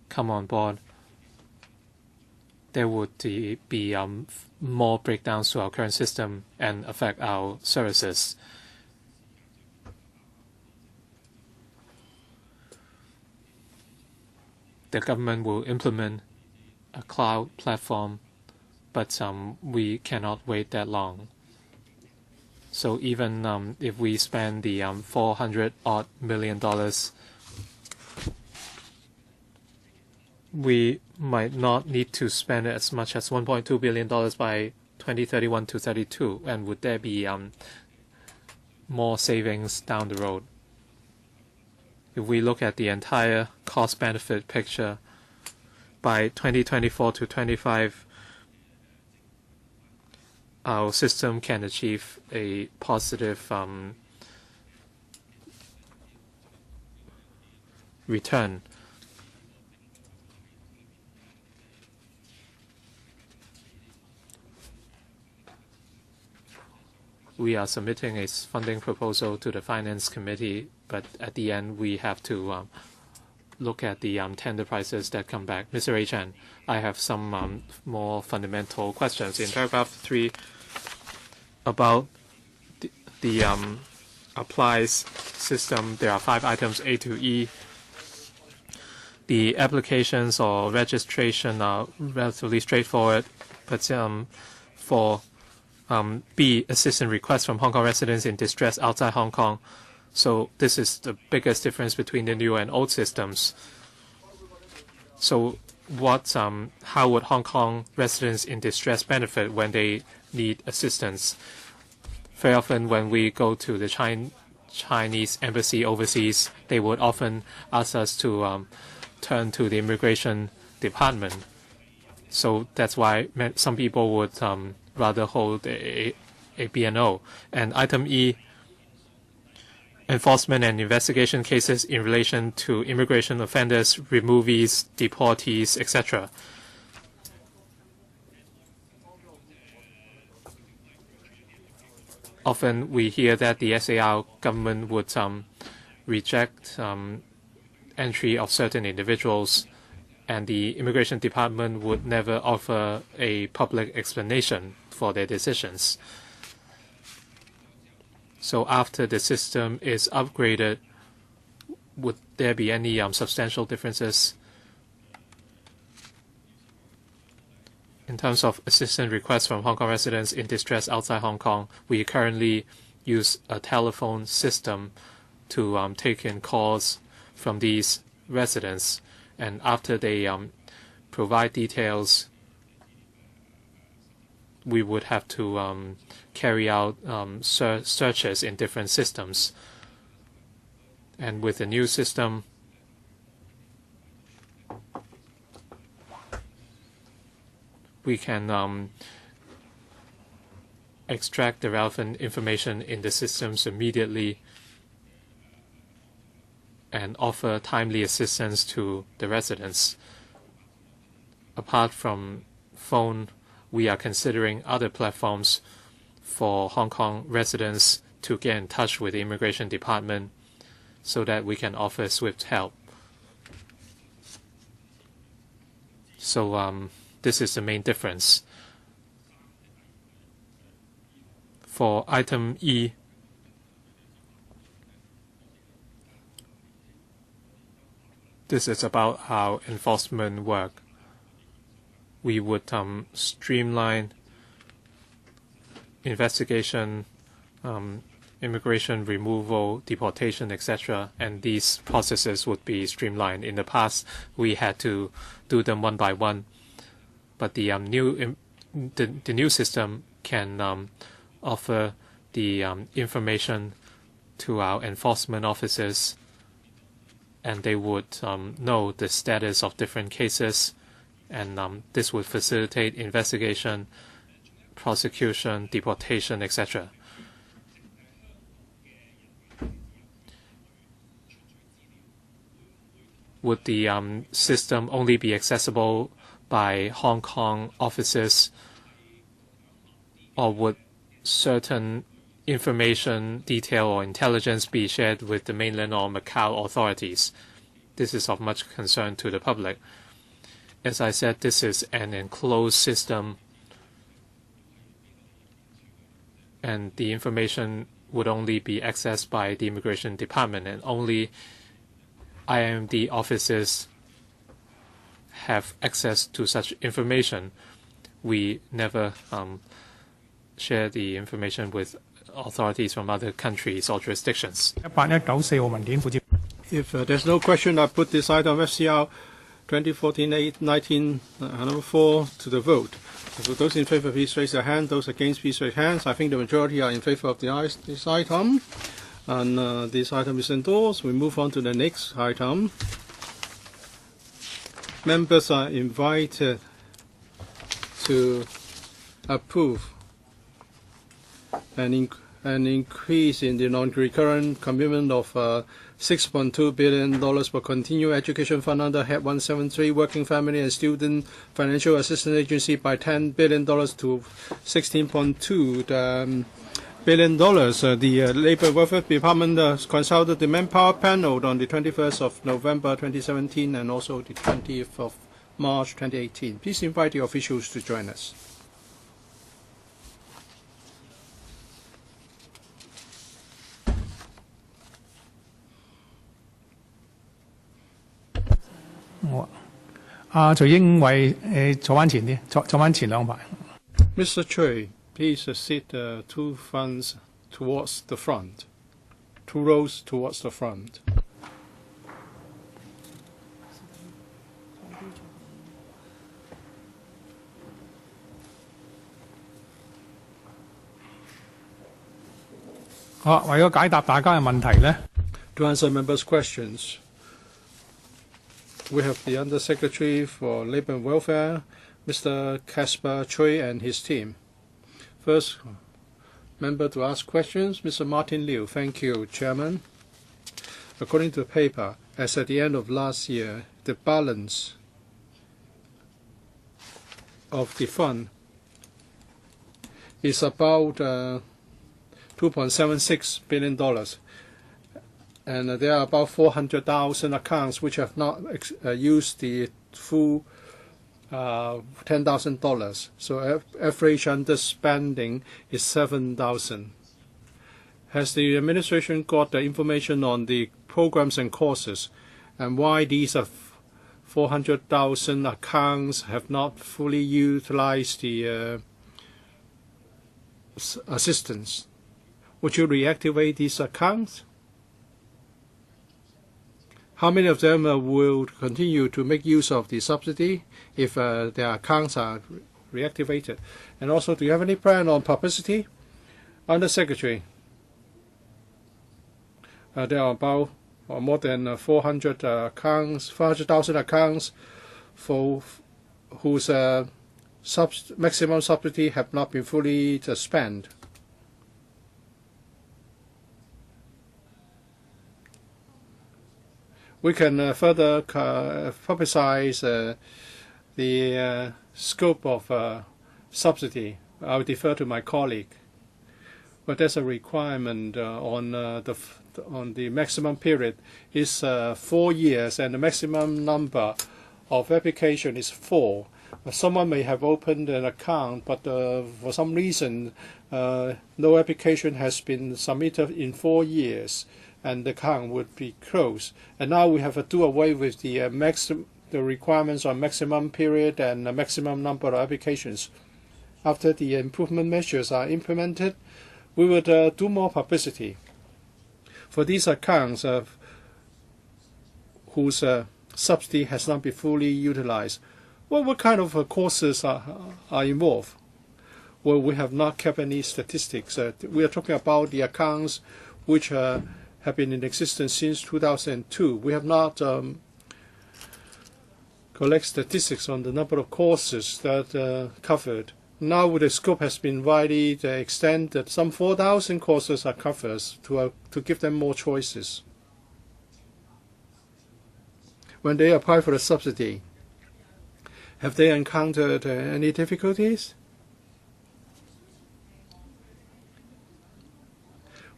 F: come on board, there would be more breakdowns to our current system and affect our services. The government will implement a cloud platform, but we cannot wait that long. So even if we spend the $400 million, we might not need to spend as much as $1.2 billion by 2031 to 32, and would there be more savings down the road? If we look at the entire cost-benefit picture, by 2024 to 25, our system can achieve a positive return. We are submitting a funding proposal to the Finance Committee, but at the end we have to look at the tender prices that come back. Mr. A. Chan, I have some more fundamental questions. In paragraph 3, about the applies system, there are 5 items, A to E. The applications or registration are relatively straightforward, but for B, assistance requests from Hong Kong residents in distress outside Hong Kong. So this is the biggest difference between the new and old systems. So how would Hong Kong residents in distress benefit when they need assistance? Very often when we go to the Chinese embassy overseas, they would often ask us to turn to the immigration department. So that's why some people would rather hold a BNO. And item E, enforcement and investigation cases in relation to immigration offenders, removees, deportees, etc. Often we hear that the SAR government would reject entry of certain individuals, and the immigration department would never offer a public explanation for their decisions. So after the system is upgraded, would there be any substantial differences in terms of assistance requests from Hong Kong residents in distress outside Hong Kong? We currently use a telephone system to take in calls from these residents, and after they provide details, we would have to carry out searches in different systems. And with the new system, we can extract the relevant information in the systems immediately and offer timely assistance to the residents. Apart from phone, we are considering other platforms for Hong Kong residents to get in touch with the immigration department so that we can offer swift help. So this is the main difference. For item E, this is about how enforcement work. We would streamline investigation, immigration removal, deportation, etc., and these processes would be streamlined. In the past, we had to do them one by one, but the new system can offer the information to our enforcement officers, and they would know the status of different cases, and this would facilitate investigation, prosecution, deportation, etc. Would the system only be accessible by Hong Kong officers, or would certain information, detail, or intelligence be shared with the mainland or Macau authorities? this is of much concern to the public. As I said, this is an enclosed system, and the information would only be accessed by the Immigration Department, and only IMD offices have access to such information. We never share the information with authorities from other countries or jurisdictions.
A: 18194號文件附接。
B: If there's no question, I put this item FCR 2014-19 number 4 to the vote. So those in favor, please raise their hand. Those against, please raise hands. I think the majority are in favor of this item. And this item is endorsed. We move on to the next item. Members are invited to approve an increase in the non-recurrent commitment of $6.2 billion for continuing education fund under Head 173 Working Family and Student Financial Assistance Agency by $10 billion to $16.2 billion. The Labour Welfare Department consulted the Manpower Panel on the 21st of November 2017 and also the 20th of March 2018. Please invite the officials to join us.
A: 徐英偉坐翻前啲，坐翻前兩排。
B: Mr. Choi, please sit 2 funds towards the front, 2 rows towards the front.
A: 為咗解答大家嘅問題呢，
B: To answer members' questions, we have the Undersecretary for Labour and Welfare, Mr. Caspar Choi, and his team. First member to ask questions, Mr. Martin Liu. Thank you, Chairman. According to the paper, as at the end of last year, the balance of the fund is about $2.76 billion. And there are about 400,000 accounts which have not used the full $10,000. So average underspending is 7,000. Has the administration got the information on the programs and courses and why these are 400,000 accounts have not fully utilized the assistance? Would you reactivate these accounts? How many of them will continue to make use of the subsidy if their accounts are reactivated? And also, do you have any plan on publicity? Undersecretary, there are about more than 400,000 accounts for whose maximum subsidy have not been fully spent. We can further publicize the scope of subsidy. I will defer to my colleague. But there's a requirement on the maximum period is 4 years, and the maximum number of application is 4. Someone may have opened an account, but for some reason no application has been submitted in 4 years, and the account would be closed. And now we have to do away with the requirements on maximum period and the maximum number of applications. After the improvement measures are implemented, we would do more publicity for these accounts whose subsidy has not been fully utilized. What kind of courses are involved? Well, we have not kept any statistics. We are talking about the accounts which have been in existence since 2002. We have not collect statistics on the number of courses that covered. Now the scope has been widely extended. Some 4,000 courses are covered to give them more choices. When they apply for the subsidy, have they encountered any difficulties?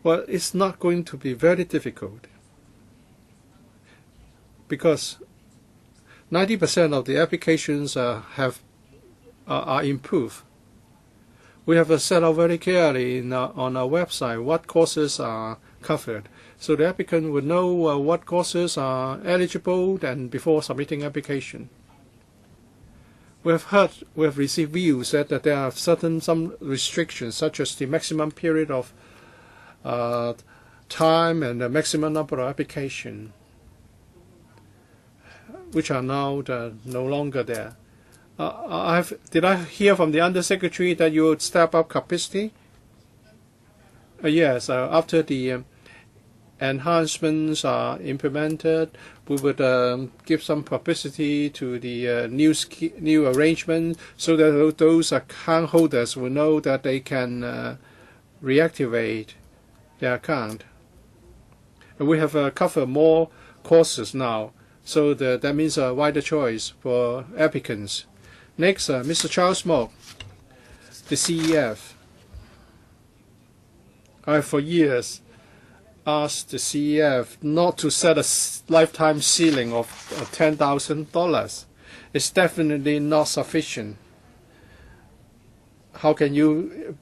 B: Well, it's not going to be very difficult. because 90% of the applications are improved. We have set out very clearly on our website what courses are covered, so the applicant would know what courses are eligible and before submitting application. We have received views that there are some restrictions, such as the maximum period of time and the maximum number of applications, which are now no longer there. Did I hear from the Undersecretary that you would step up capacity? Yes, after the enhancements are implemented, we would give some publicity to the new arrangement so that those account holders will know that they can reactivate their account. We have covered more courses now, so that means a wider choice for applicants. Next, Mr. Charles Mock, the CEF. I have for years asked the CEF not to set a lifetime ceiling of $10,000. It's definitely not sufficient. How can you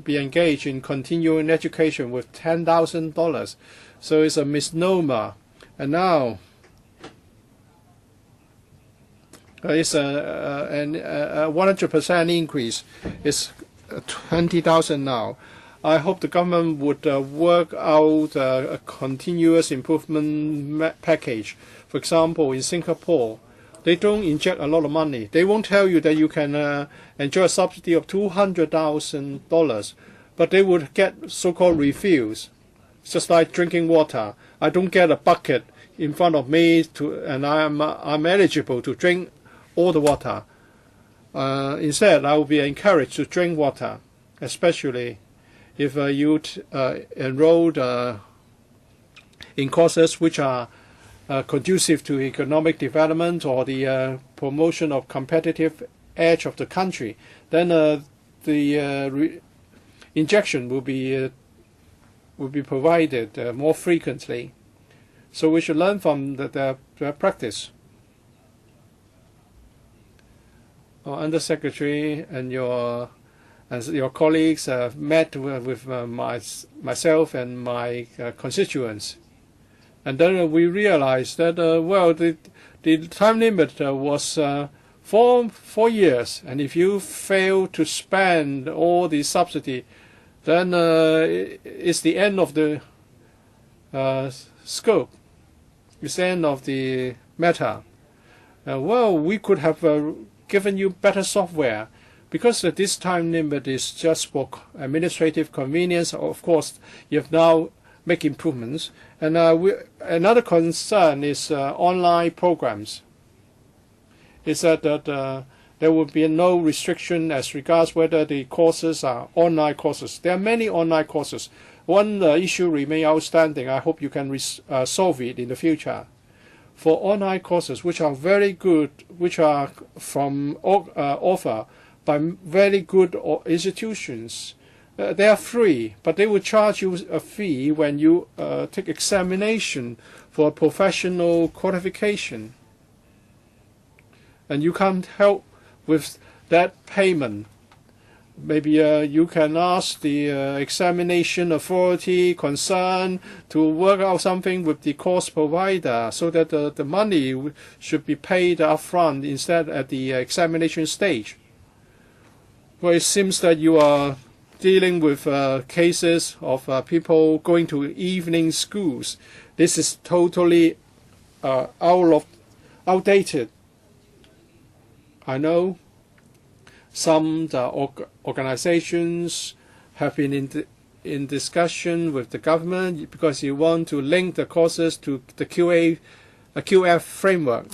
B: be engaged in continuing education with $10,000? So it's a misnomer. And now it's a 100% increase. It's 20,000 now. I hope the government would work out a continuous improvement package. For example, in Singapore, they don't inject a lot of money. They won't tell you that you can enjoy a subsidy of $200,000, but they would get so-called refills. It's just like drinking water. I don't get a bucket in front of me and I'm eligible to drink all the water. Instead, I will be encouraged to drink water, especially if you enrolled in courses which are conducive to economic development or the promotion of competitive edge of the country, then the injection will be provided more frequently. So we should learn from the practice. Undersecretary and your colleagues met with myself and my constituents, and then we realized that the time limit was 4 years, and if you fail to spend all the subsidy, then it's the end of the scope. It's the end of the matter. We could have given you better software, because this time limit is just for administrative convenience. Of course, you have now make improvements. And another concern is online programs. Is that there will be no restriction as regards whether the courses are online courses. There are many online courses. One issue remains outstanding. I hope you can solve it in the future. For online courses which are very good, which are from offered by very good institutions, they are free, but they will charge you a fee when you take examination for professional qualification. And you can't help with that payment. Maybe you can ask the examination authority concerned to work out something with the course provider so that the money should be paid up front instead at the examination stage. Well, it seems that you are dealing with cases of people going to evening schools. This is totally outdated. I know some organizations have been in discussion with the government because you want to link the courses to the QF framework.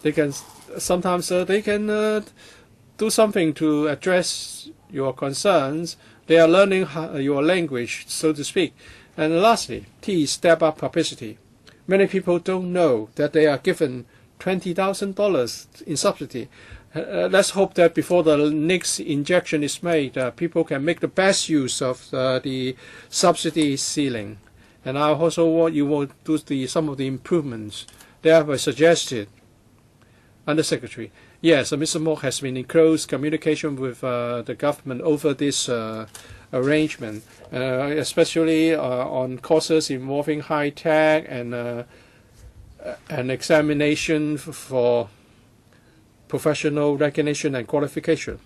B: They can sometimes do something to address your concerns. They are learning your language, so to speak. And lastly, step up publicity. Many people don't know that they are given $20,000 in subsidy. Let's hope that before the next injection is made, people can make the best use of the subsidy ceiling. And I also want you to do some of the improvements They have suggested, Undersecretary, yes, Mr. Mok has been in close communication with the government over this arrangement, especially on courses involving high tech and an examination for professional recognition and qualification.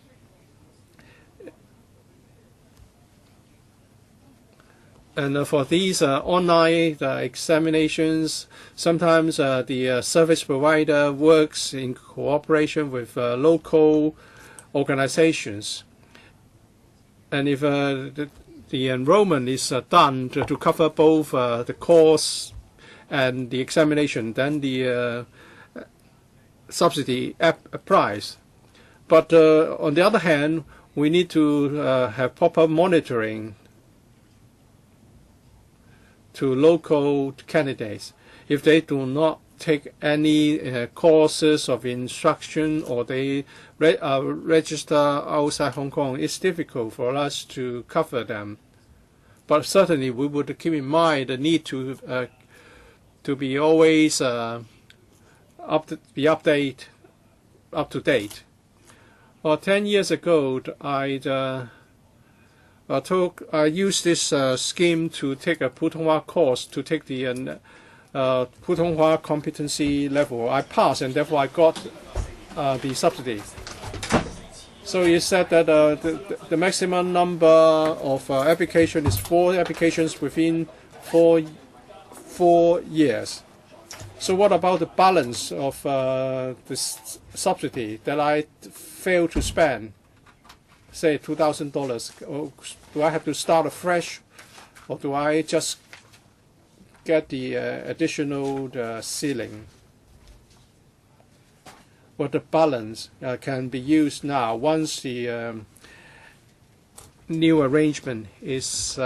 B: And for these online examinations, sometimes the service provider works in cooperation with local organizations. And if the enrollment is done to cover both the course and the examination, then the subsidy applies. But on the other hand, we need to have proper monitoring to local candidates. If they do not take any courses of instruction or they register outside Hong Kong, it's difficult for us to cover them. But certainly we would keep in mind the need to be always up to date. Well, 10 years ago, I used this scheme to take a Putonghua course, to take the Putonghua competency level. I passed, and therefore I got the subsidy. So you said that the maximum number of application is 4 applications within 4 years. So what about the balance of this subsidy that I failed to spend? Say $2,000. Do I have to start afresh, or do I just get the additional ceiling? Well, the balance can be used now once the new arrangement is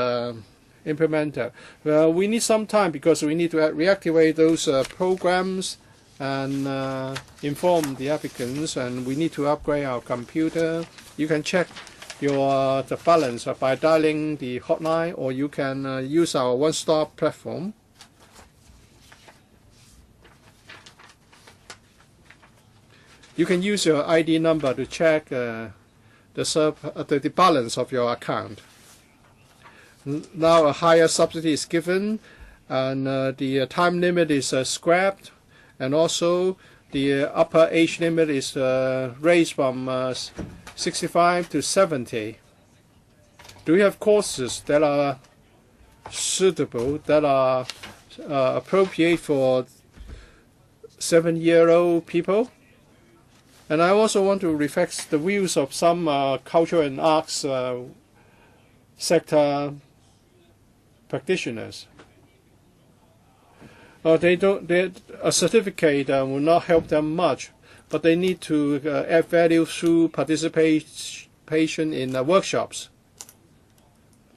B: implemented. Well, we need some time because we need to reactivate those programs and inform the applicants, and we need to upgrade our computer. You can check the balance by dialing the hotline, or you can use our one-stop platform. You can use your ID number to check the balance of your account. Now a higher subsidy is given, and the time limit is scrapped, and also the upper age limit is raised from 65 to 70. Do we have courses that are suitable, that are appropriate for 7-year-old people? And I also want to reflect the views of some culture and arts sector practitioners. A certificate will not help them much, but they need to add value through participation in workshops.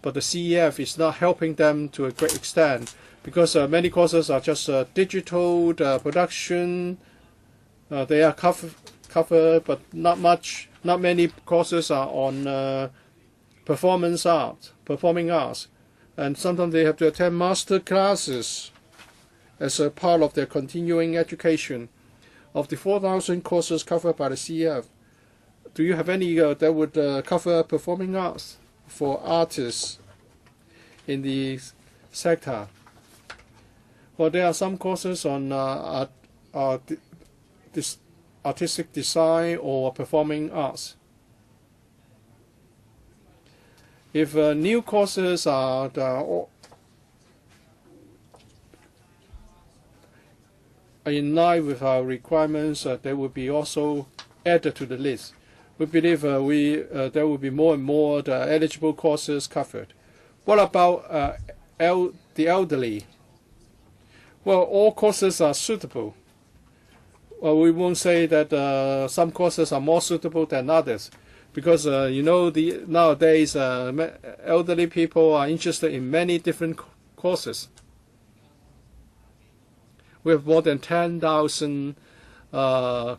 B: But the CEF is not helping them to a great extent, because many courses are just digital production. They are covered, but not many courses are on performing arts, and sometimes they have to attend master classes as a part of their continuing education. Of the 4,000 courses covered by the CEF, do you have any that would cover performing arts for artists in the sector? Well, there are some courses on artistic design or performing arts. If new courses are in line with our requirements, they will be also added to the list. We believe there will be more and more eligible courses covered. What about the elderly? Well, all courses are suitable. Well, we won't say that some courses are more suitable than others, because nowadays elderly people are interested in many different courses. We have more than 10,000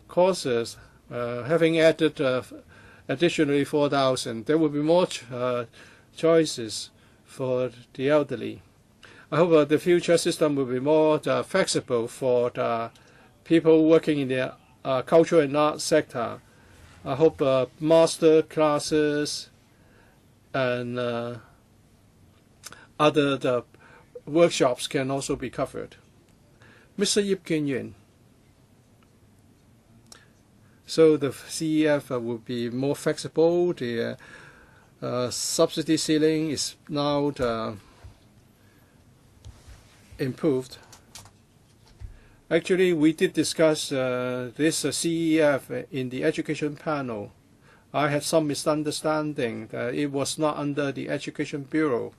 B: courses, having added additionally 4,000. There will be more choices for the elderly. I hope the future system will be more flexible for the people working in the culture and art sector. I hope master classes and other workshops can also be covered. Mr. Yip Kian-yuen. So the CEF will be more flexible. The subsidy ceiling is now improved. Actually, we did discuss this CEF in the education panel. I had some misunderstanding that it was not under the Education Bureau.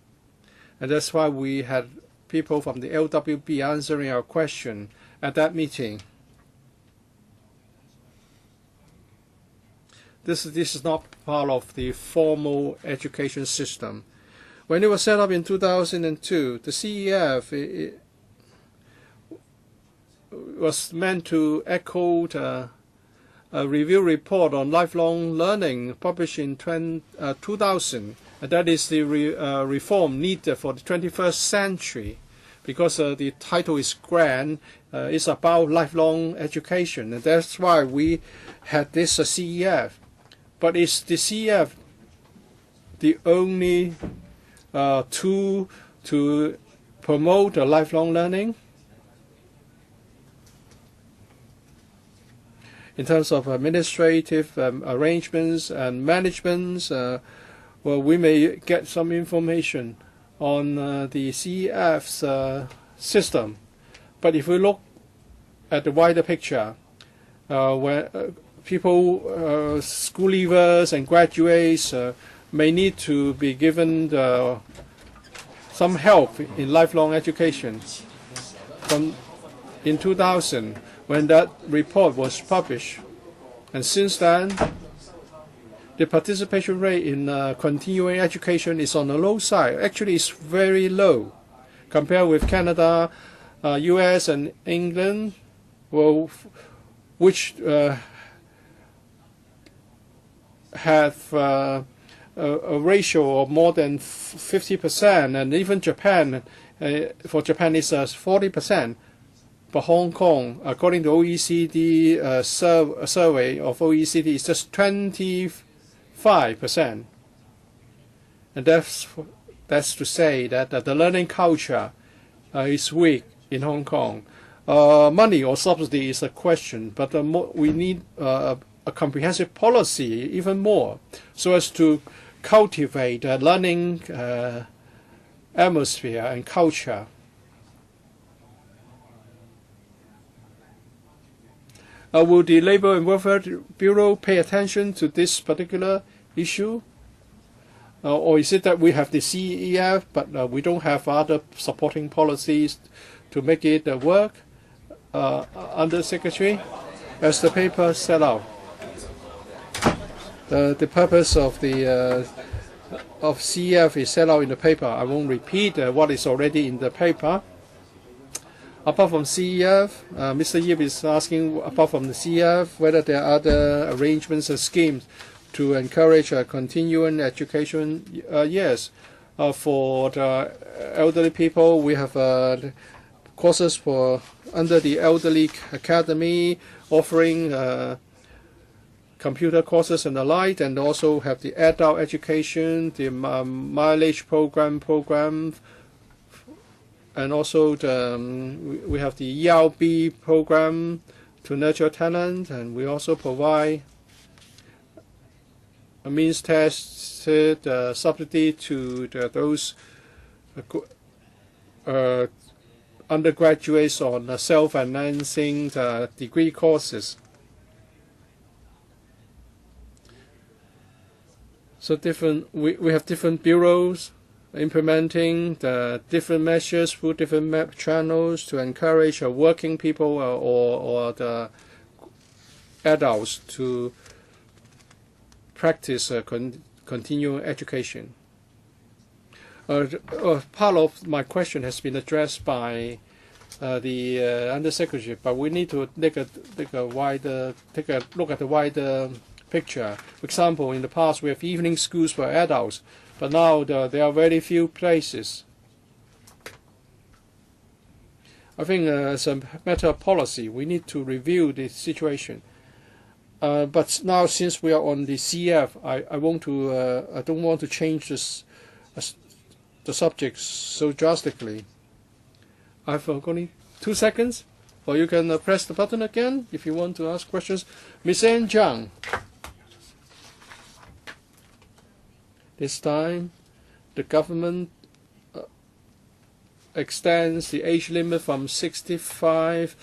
B: And that's why we had people from the LWB answering our question at that meeting. This is not part of the formal education system. When it was set up in 2002, the CEF it was meant to echo a review report on lifelong learning published in 2000. And that is the reform needed for the 21st century, because the title is grand. It's about lifelong education, and that's why we had this CEF. But is the CEF the only tool to promote lifelong learning? In terms of administrative arrangements and managements, well, we may get some information on the CEF's system. But if we look at the wider picture, where people, school leavers and graduates may need to be given some help in lifelong education. In 2000, when that report was published, and since then, the participation rate in continuing education is on the low side. Actually, it's very low compared with Canada, US, and England, well, which have a ratio of more than 50%, and even Japan, for Japan it's 40%. But Hong Kong, according to OECD survey of OECD, is just 25%. And that's to say that the learning culture is weak in Hong Kong. Money or subsidy is a question, but we need a comprehensive policy even more, so as to cultivate a learning atmosphere and culture. Will the Labour and Welfare Bureau pay attention to this particular issue? Or is it that we have the CEF, but we don't have other supporting policies to make it work? Under Secretary, as the paper set out, the purpose of the of CEF is set out in the paper. I won't repeat what is already in the paper. Apart from CEF, Mr. Yip is asking, apart from the CEF, whether there are other arrangements and schemes to encourage continuing education. Yes, for the elderly people, we have courses for under the Elderly Academy, offering computer courses and the like, and also have the adult education, the mileage program, and also we have the ELB program to nurture talent, and we also provide a means tested subsidy to those undergraduates on self-financing degree courses. So we have different bureaus implementing the different measures through different channels to encourage working people or the adults to practice continuing education. Part of my question has been addressed by the Undersecretary, but we need to take a look at the wider picture. For example, in the past we have evening schools for adults, but now there are very few places. I think as a matter of policy, we need to review the situation. But now, since we are on the CF, I don't want to change the subject so drastically. I've only 2 seconds, or you can press the button again if you want to ask questions. Ms. Ann Zhang. This time, the government extends the age limit from 65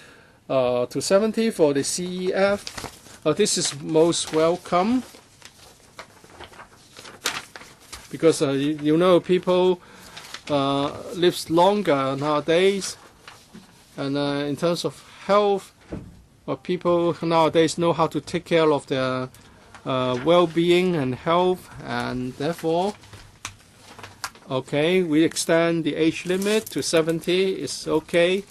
B: to 70 for the CEF. This is most welcome because you know people live longer nowadays, and in terms of health, people nowadays know how to take care of their well-being and health, and therefore, okay, we extend the age limit to 70. It's okay.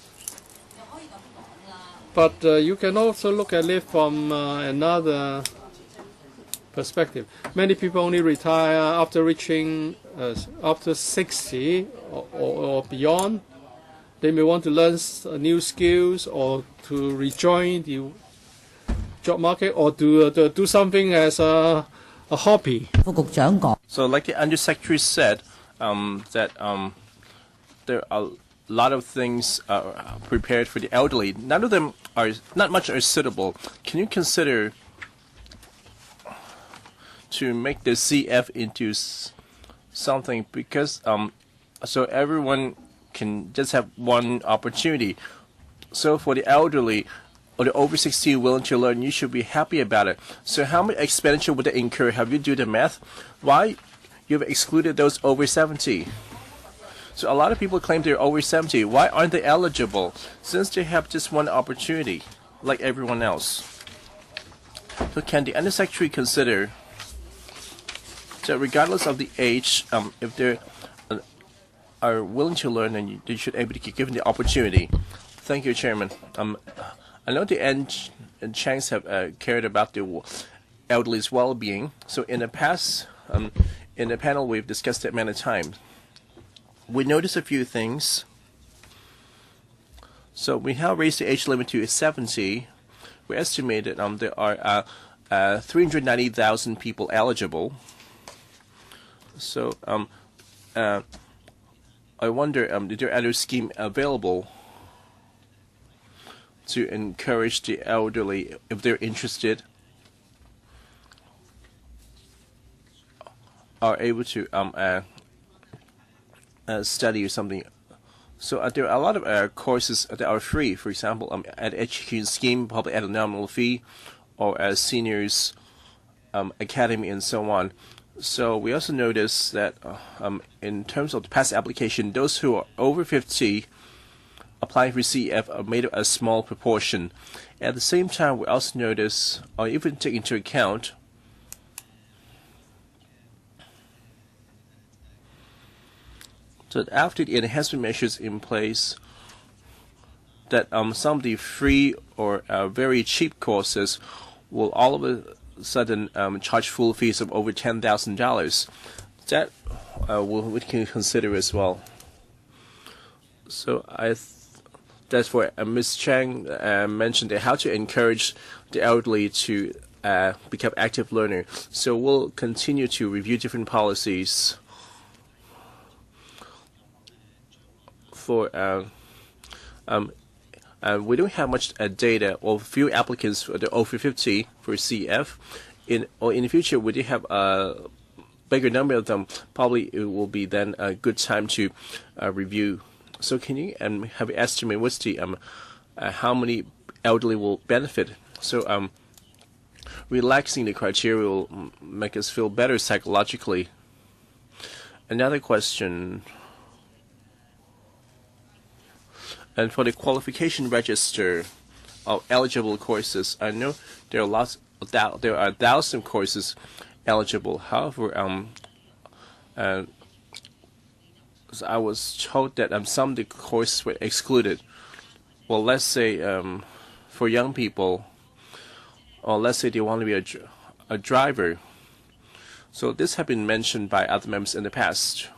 B: But you can also look at it from another perspective. Many people only retire after reaching after 60 or beyond. They may want to learn new skills or to rejoin the job market or to do something as a hobby.
C: So like the Undersecretary said, that there are a lot of things prepared for the elderly. None of them are, not much are suitable. Can you consider to make the CF into something, because so everyone can just have one opportunity. So for the elderly or the over 60 willing to learn, you should be happy about it. So how much expenditure would that incur? Have you do the math? Why you've excluded those over 70? So a lot of people claim they're over 70. Why aren't they eligible? Since they have just one opportunity, like everyone else. So can the Undersecretary consider that regardless of the age, if they are willing to learn, and they should be able to be given the opportunity? Thank you, Chairman. I know the Changs have cared about the elderly's well-being. So in the past, in the panel, we've discussed it many times. We noticed a few things. So we have raised the age limit to 70. We estimated there are 390,000 people eligible. So I wonder, is there other scheme available to encourage the elderly, if they're interested, are able to study or something? So there are a lot of courses that are free. For example, at education scheme, probably at a nominal fee, or as seniors academy and so on. So we also notice that in terms of the past application, those who are over 50 applying for CF are made up a small proportion. At the same time, we also notice, or even take into account, that after the enhancement measures in place, that some of the free or very cheap courses will all of a sudden charge full fees of over $10,000. That we can consider as well. So that's why Ms. Chang mentioned how to encourage the elderly to become active learner. So we'll continue to review different policies for we don't have much data or few applicants for the over 50 for CF. In the future, we do have a bigger number of them. Probably it will be then a good time to review. So can you have an estimate what's the how many elderly will benefit? So relaxing the criteria will make us feel better psychologically. Another question. And for the qualification register of eligible courses, I know there are there are 1,000 courses eligible. However, so I was told that some of the courses were excluded. Well, let's say for young people, or let's say they want to be a driver. So this has been mentioned by other members in the past.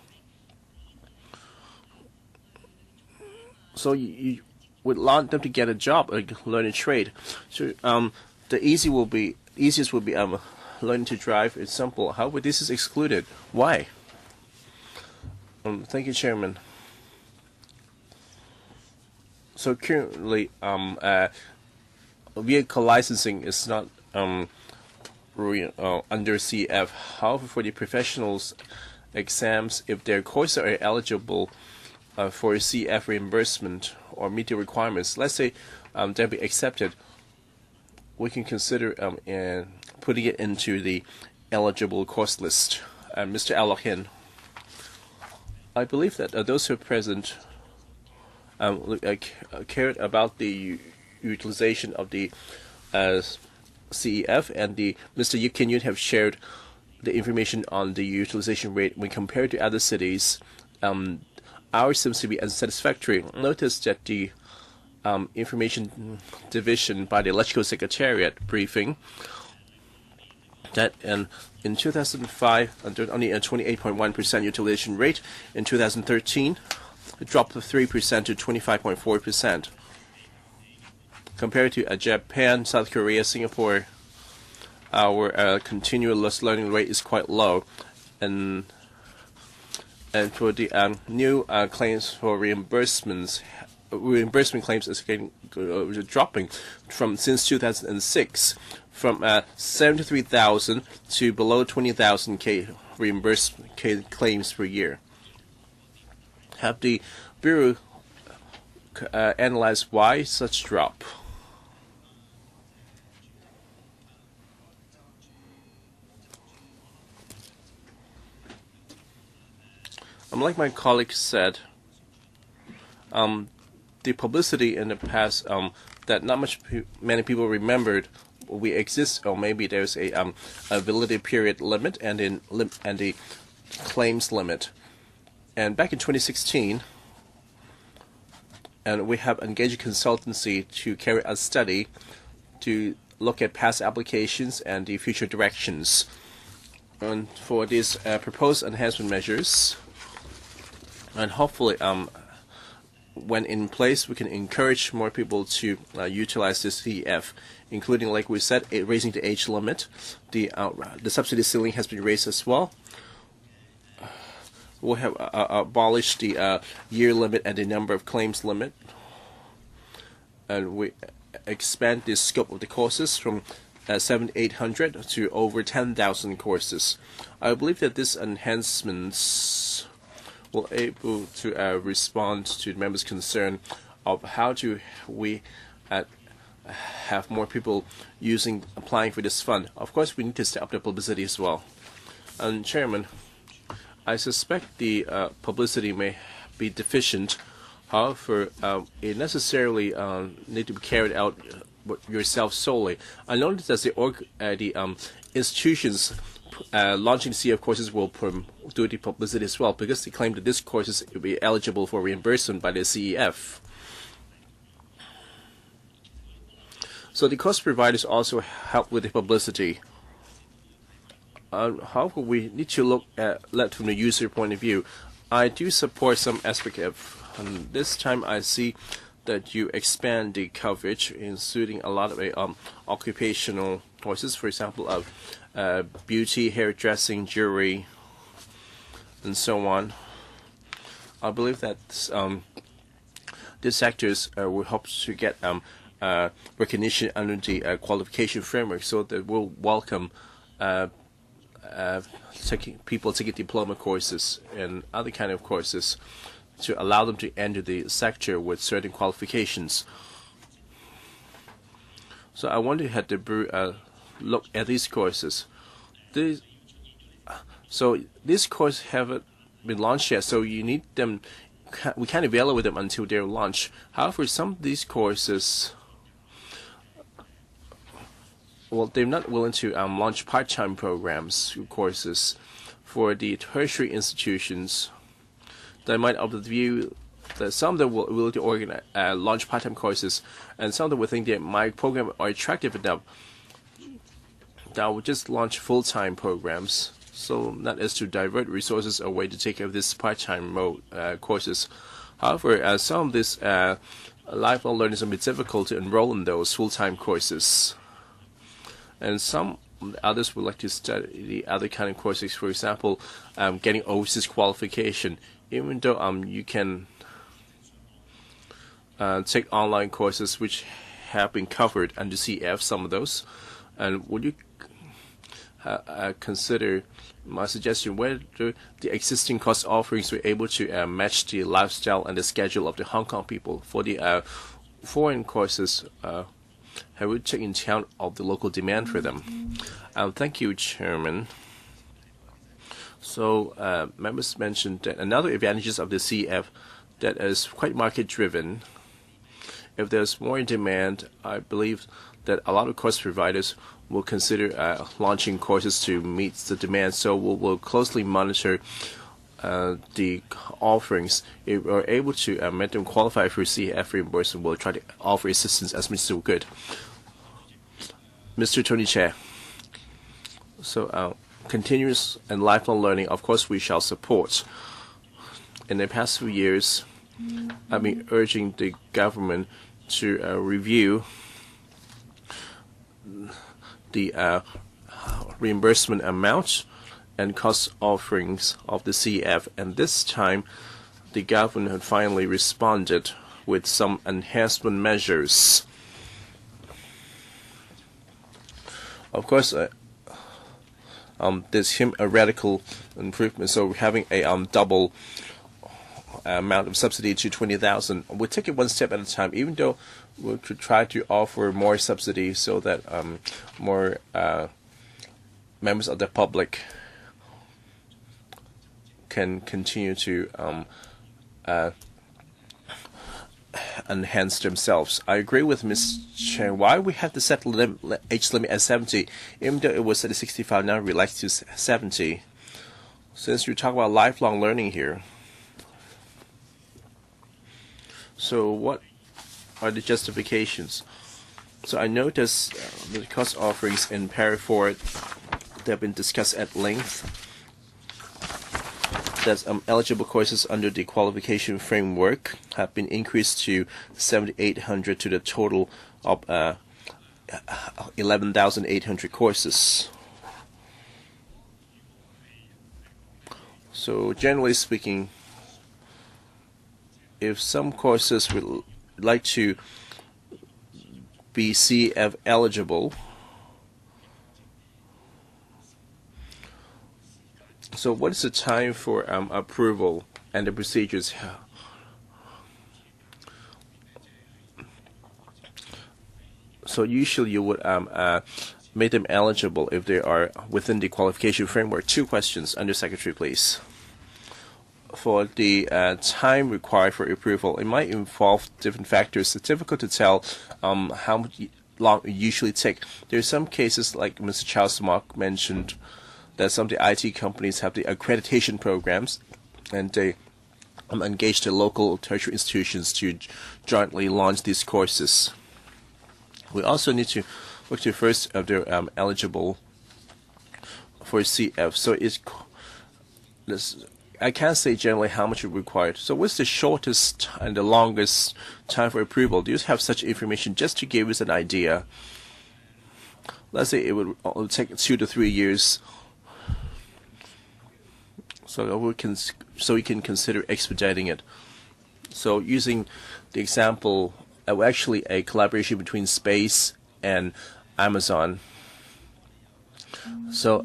C: So would want them to get a job or learn a trade. So the easiest will be learning to drive. It's simple. However, this is excluded. Why? Thank you, Chairman. So currently, vehicle licensing is not under CF. However, for the professionals exams, if their courses are eligible for CF reimbursement or meet the requirements, let's say they'll be accepted, we can consider putting it into the eligible course list. Mr. Alohin, I believe that those who are present cared about the utilization of the CEF, and Mr. Can you have shared the information on the utilization rate when compared to other cities. Ours seems to be unsatisfactory. Notice that the information division by the electrical secretariat briefing that in 2005 only a 28.1% utilization rate. In 2013 it dropped to 3% to 25.4%. Compared to Japan, South Korea, Singapore, our continuous learning rate is quite low, and for the new claims for reimbursement claims is dropping since 2006 from 73,000 to below 20,000 reimbursement claims per year. Have the Bureau analyzed why such drop? Like my colleague said, the publicity in the past that not many people remembered we exist, or maybe there's a validity period limit and the claims limit. And back in 2016, and we have engaged a consultancy to carry a study to look at past applications and the future directions. And for these proposed enhancement measures, and hopefully when in place, we can encourage more people to utilize this CEF, including, like we said, raising the age limit. The subsidy ceiling has been raised as well. We have abolished the year limit and the number of claims limit, and we expand the scope of the courses from 7,800 to over 10,000 courses. I believe that these enhancements will able to respond to the members' concern of how do we have more people applying for this fund. Of course, we need to step up the publicity as well. And Chairman, I suspect the publicity may be deficient. However, it necessarily need to be carried out yourself solely. I noticed that the institutions launching CF courses will do the publicity as well, because they claim that this courses will be eligible for reimbursement by the CEF. So the course providers also help with the publicity. However, we need to look at that from the user point of view. I do support some aspect of, and this time I see that you expand the coverage, including a lot of occupational courses, for example, of beauty, hairdressing, jewelry, and so on. I believe that these sectors will help to get recognition under the qualification framework, so that we'll welcome people taking diploma courses and other kind of courses to allow them to enter the sector with certain qualifications. So I want to have the look at these courses. These courses haven't been launched yet, so you need them. We can't evaluate them until they're launched. However, some of these courses, well, they're not willing to launch part-time programs courses for the tertiary institutions. They might have the view that some of them will willing to launch part-time courses, and some of them will think that my program are attractive enough that will just launch full-time programs, so not as to divert resources away to take care of this part-time courses. However, some of these lifelong learning is going to be difficult to enroll in those full-time courses. And some others would like to study other kind of courses, for example, getting overseas qualification. Even though you can take online courses which have been covered under CF, some of those. And would you consider my suggestion whether the existing course offerings were able to match the lifestyle and the schedule of the Hong Kong people? For the foreign courses, have we taken account of the local demand for them? Thank you, Chairman. So members mentioned that another advantages of the CF that is quite market-driven. If there's more demand, I believe that a lot of course providers will consider launching courses to meet the demand. So we'll closely monitor the offerings. If we're able to make them qualify for CF reimbursement, we'll try to offer assistance as much as we could. Mr. Tony Chair. So continuous and lifelong learning, of course, we shall support. In the past few years, I've been urging the government to review the reimbursement amount and cost offerings of the CF, and this time the government had finally responded with some enhancement measures. Of course, there's a radical improvement, so we're having a double amount of subsidy to 20,000. We'll take it one step at a time, even though we'll try to offer more subsidy so that more members of the public can continue to enhance themselves. I agree with Ms. Chen. Why we have to set the age limit at 70, even though it was at 65, now relaxed to 70? Since you talk about lifelong learning here, so what are the justifications? So I noticed the cost offerings in Paragraph 4 that have been discussed at length. That eligible courses under the qualification framework have been increased to 7,800 to the total of 11,800 courses. So generally speaking, if some courses would like to be CF eligible, so what is the time for approval and the procedures? So usually you would make them eligible if they are within the qualification framework. 2 questions, Under Secretary, please. For the time required for approval, it might involve different factors. It's difficult to tell how long it usually takes. There are some cases, like Mr. Charles Mock mentioned, that some of the IT companies have the accreditation programs, and they engage the local tertiary institutions to jointly launch these courses. We also need to look to first if they're eligible for CF. So I can't say generally how much is required. So what's the shortest and the longest time for approval? Do you have such information just to give us an idea? Let's say it would take 2 to 3 years. So we can consider expediting it. So using the example, actually a collaboration between Space and Amazon. So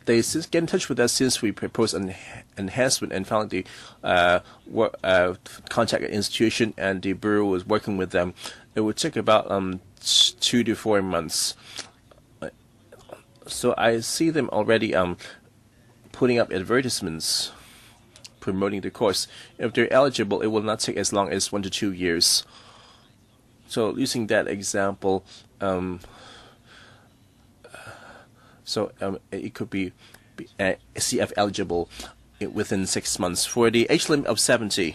C: they get in touch with us since we proposed an enhancement and found the contact institution, and the bureau was working with them. It would take about 2 to 4 months. So I see them already putting up advertisements promoting the course. If they're eligible, it will not take as long as 1 to 2 years. So using that example, it could be CF eligible within 6 months. For the age limit of 70,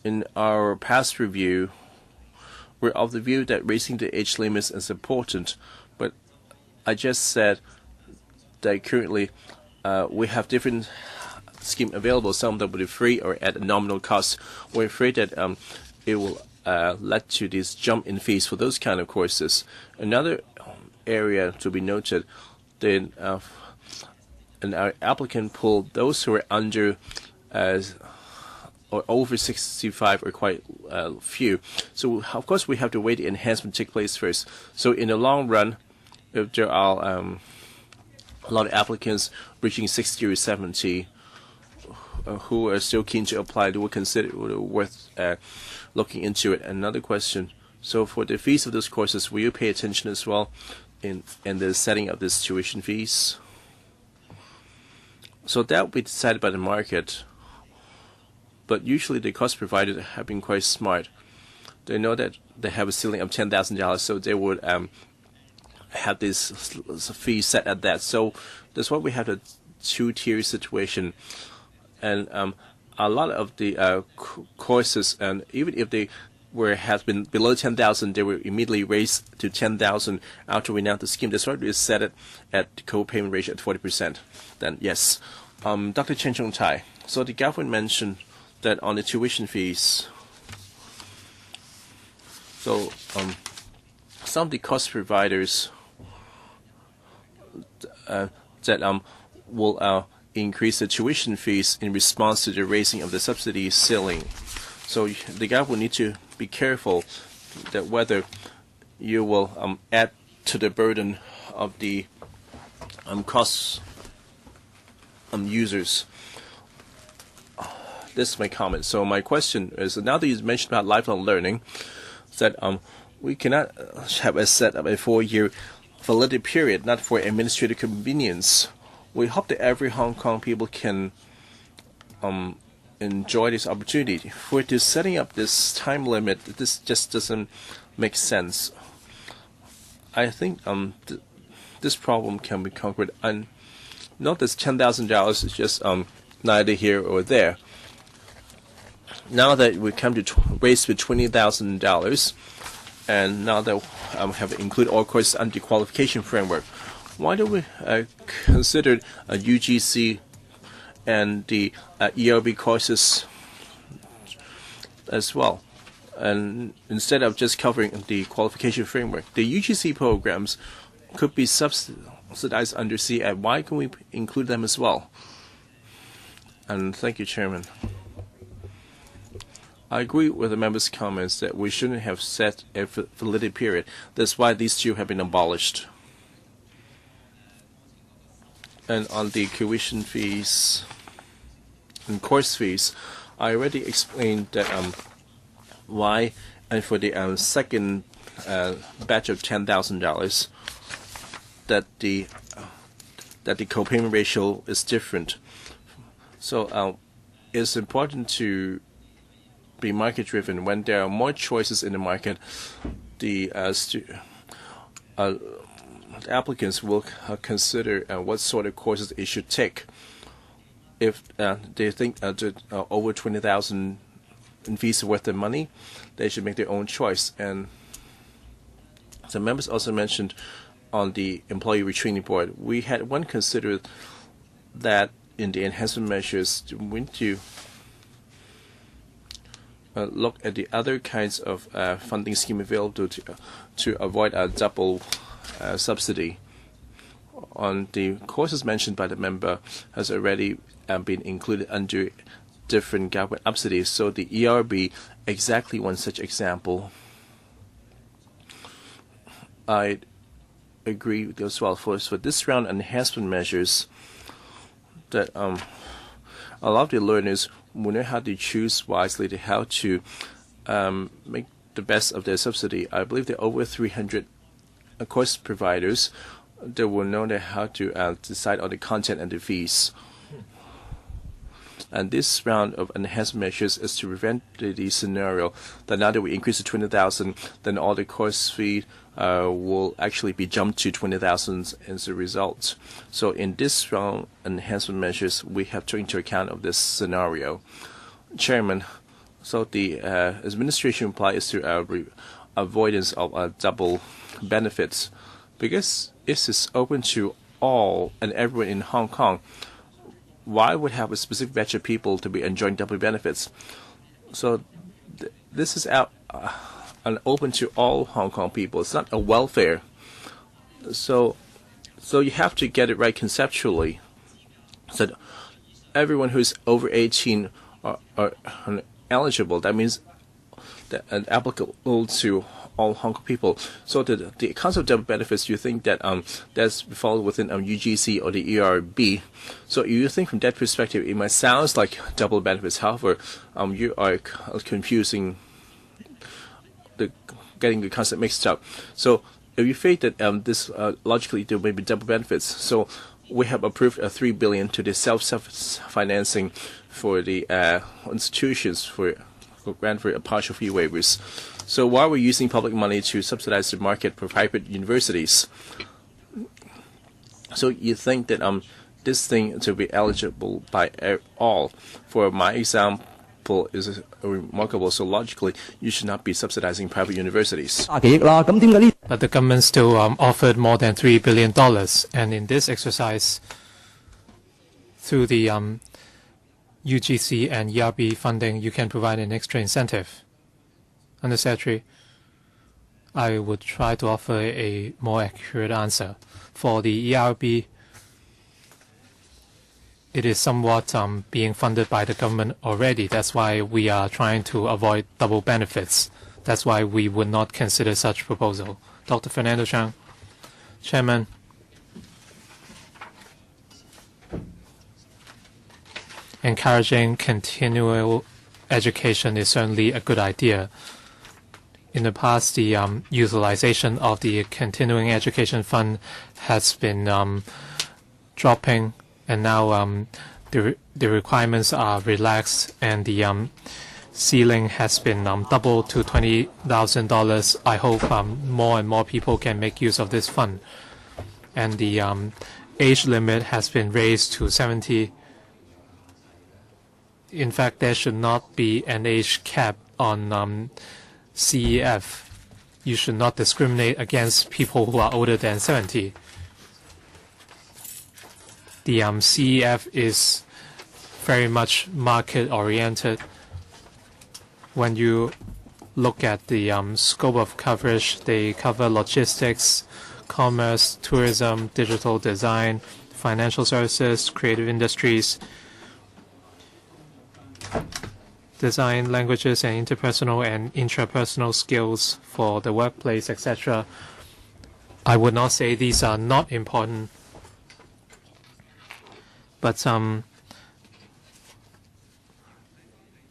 C: in our past review, we're of the view that raising the age limits is important, but I just said that currently we have different scheme available. Some of them will be free or at a nominal cost. We're afraid that it will lead to this jump in fees for those kind of courses. Another area to be noted, then in our applicant pool, those who are under or over 65 are quite few. So of course we have to wait the enhancement to take place first. So in the long run, if there are a lot of applicants reaching 60 or 70 who are still keen to apply, they will consider it worth looking into it. Another question. So for the fees of those courses, will you pay attention as well in the setting of this tuition fees? So that will be decided by the market. But usually the course providers have been quite smart. They know that they have a ceiling of $10,000, so they would have this fee set at that. So that's why we have a two-tier situation. And a lot of the courses, and even if they has been below 10,000, they were immediately raised to 10,000 after we announced the scheme. That's why we set it at the co-payment ratio at 40%. Then yes, Dr. Chen Chung Tai. So the government mentioned that on the tuition fees. So some of the course providers that will increase the tuition fees in response to the raising of the subsidy ceiling. So the government will need to be careful that whether you will add to the burden of the cost users. This is my comment. So my question is, now that you mentioned about lifelong learning, that we cannot have a set of a 4-year validity period, not for administrative convenience. We hope that every Hong Kong people can enjoy this opportunity. For this setting up this time limit, this just doesn't make sense. I think this problem can be conquered. And not this $10,000 is just neither here or there. Now that we come to raise with $20,000, and now that have included all courses under the qualification framework, why don't we consider UGC and the ERB courses as well? And instead of just covering the qualification framework, the UGC programs could be subsidized under CED. Why can we include them as well? And thank you, Chairman. I agree with the members' comments that we shouldn't have set a validity period. That's why these two have been abolished. And on the tuition fees and course fees, I already explained that why, and for the second batch of $10,000, that the co-payment ratio is different. So it's important to be market driven. When there are more choices in the market, the applicants will consider what sort of courses they should take. If they think over 20,000 in fees are worth the money, they should make their own choice. And the members also mentioned on the employee retraining board, we had one considered that in the enhancement measures, we need to look at the other kinds of funding scheme available to avoid a double subsidy. On the courses mentioned by the member has already been included under different government subsidies. So the ERB, exactly one such example. I agree with you as well. For this round enhancement measures, that a lot of the learners will know how to choose wisely, to how to make the best of their subsidy. I believe there are over 300 course providers that will know how to decide on the content and the fees. And this round of enhancement measures is to prevent the scenario that now that we increase to 20,000, then all the course fee will actually be jumped to 20,000 as a result. So in this round enhancement measures, we have to take into account of this scenario. Chairman, so the administration reply is to avoidance of double benefits, because this is open to all and everyone in Hong Kong. why would have a specific batch of people to be enjoying double benefits? So this is out and open to all Hong Kong people. It's not a welfare. So you have to get it right conceptually. So that everyone who's over 18 are eligible. That means that applicable to all Hong Kong people. So the concept of double benefits, you think that that's fall within UGC or the ERB. So you think from that perspective, it might sound like double benefits. However, you are confusing, getting the concept mixed up. So if you think that this logically there may be double benefits, so we have approved $3 billion to the self-financing for the institutions for grant for partial fee waivers. So why are we using public money to subsidize the market for private universities? So you think that this thing to be eligible by all? For my example is remarkable. So logically, you should not be subsidizing private universities.
F: But the government still offered more than $3 billion, and in this exercise, through the UGC and ERB funding, you can provide an extra incentive. Under Secretary, I would try to offer a more accurate answer. For the ERB, it is somewhat being funded by the government already. That's why we are trying to avoid double benefits. That's why we would not consider such proposal. Dr. Fernando Chang, Chairman. Encouraging continual education is certainly a good idea. In the past, the utilization of the continuing education fund has been dropping, and now the requirements are relaxed, and the ceiling has been doubled to $20,000. I hope more and more people can make use of this fund. And the age limit has been raised to 70. In fact, there should not be an age cap on CEF. You should not discriminate against people who are older than 70. The CEF is very much market-oriented. When you look at the scope of coverage, they cover logistics, commerce, tourism, digital design, financial services, creative industries, design, languages, and interpersonal and intrapersonal skills for the workplace, etc. I would not say these are not important, but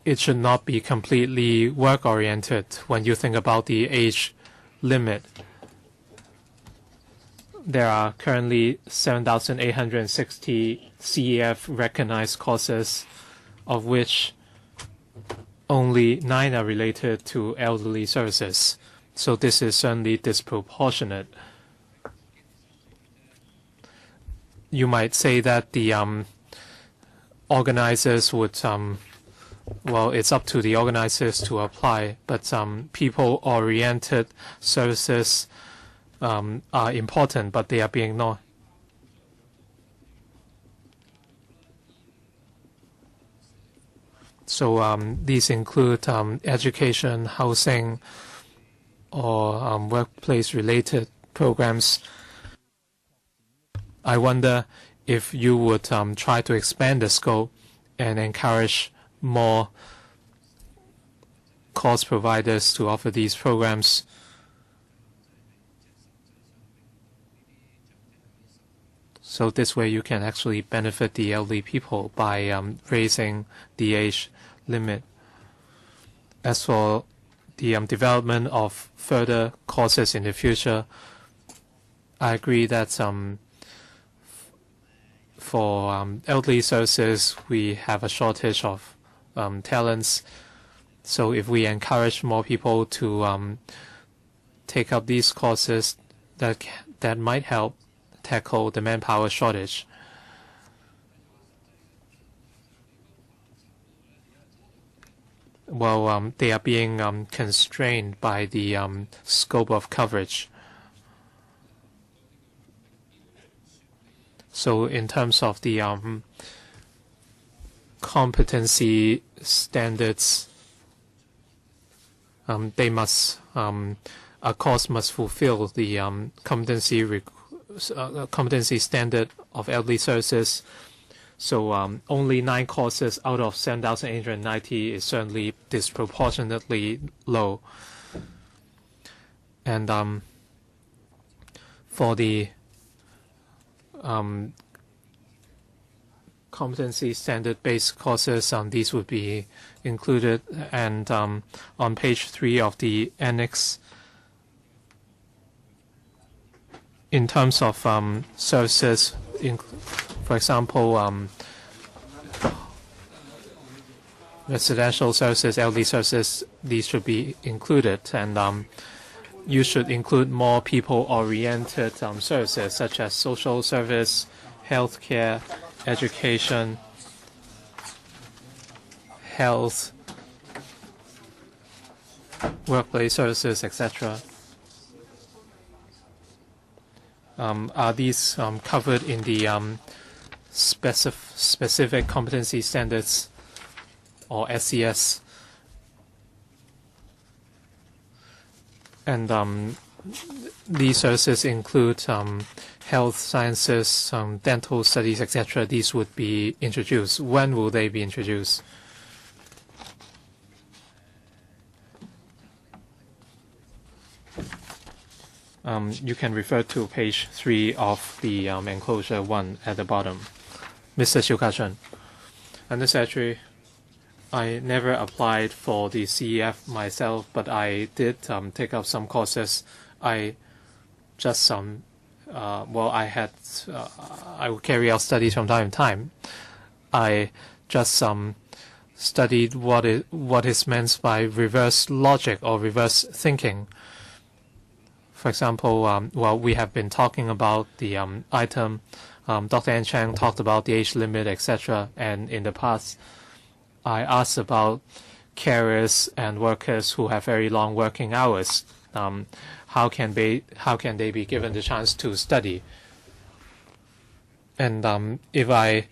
F: it should not be completely work-oriented when you think about the age limit. There are currently 7,860 CEF recognized courses, of which only 9 are related to elderly services. So this is certainly disproportionate. You might say that the organizers would, well, it's up to the organizers to apply, but people-oriented services are important, but they are being ignored. So these include education, housing, or workplace-related programs. I wonder if you would try to expand the scope and encourage more course providers to offer these programs. So this way you can actually benefit the elderly people by raising the age limit. As for the development of further courses in the future, I agree that for elderly services, we have a shortage of talents. So if we encourage more people to take up these courses, that might help tackle the manpower shortage. Well, they are being constrained by the scope of coverage. So in terms of the competency standards. They must a course must fulfill the competency standard of elderly services. So only 9 courses out of 7,890 is certainly disproportionately low. And for the competency standard-based courses, these would be included. And on page 3 of the annex, in terms of services, for example, residential services, elderly services, these should be included. And you should include more people-oriented services such as social service, healthcare, education, health, workplace services, etc. Are these covered in the specific competency standards or SCS? And these services include health sciences, dental studies, etc. These would be introduced. When will they be introduced? You can refer to page 3 of the enclosure 1 at the bottom. Mr. Chiu Ka-shun. Under Secretary, I never applied for the CEF myself, but I did take up some courses. I just I would carry out studies from time to time. I just studied what is meant by reverse logic or reverse thinking. For example, we have been talking about the item. Dr. N. Chang talked about the age limit, etc. And in the past, I asked about carers and workers who have very long working hours. How can they be given the chance to study? And if I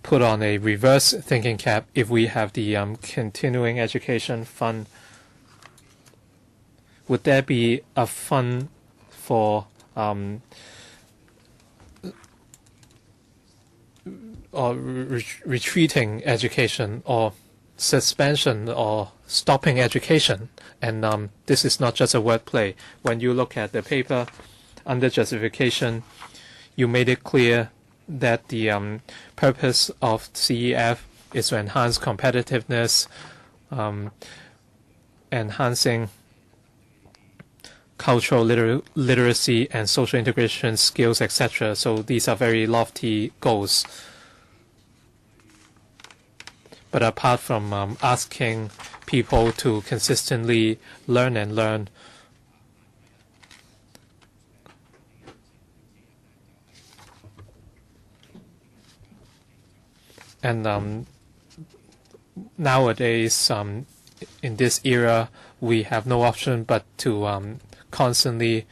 F: put on a reverse thinking cap, if we have the continuing education fund, would there be a fund for retreating education or suspension or stopping education? And this is not just a wordplay. When you look at the paper under justification, you made it clear that the purpose of CEF is to enhance competitiveness, enhancing cultural literacy and social integration skills, etc. So these are very lofty goals. But apart from asking people to consistently learn, and nowadays, in this era, we have no option but to constantly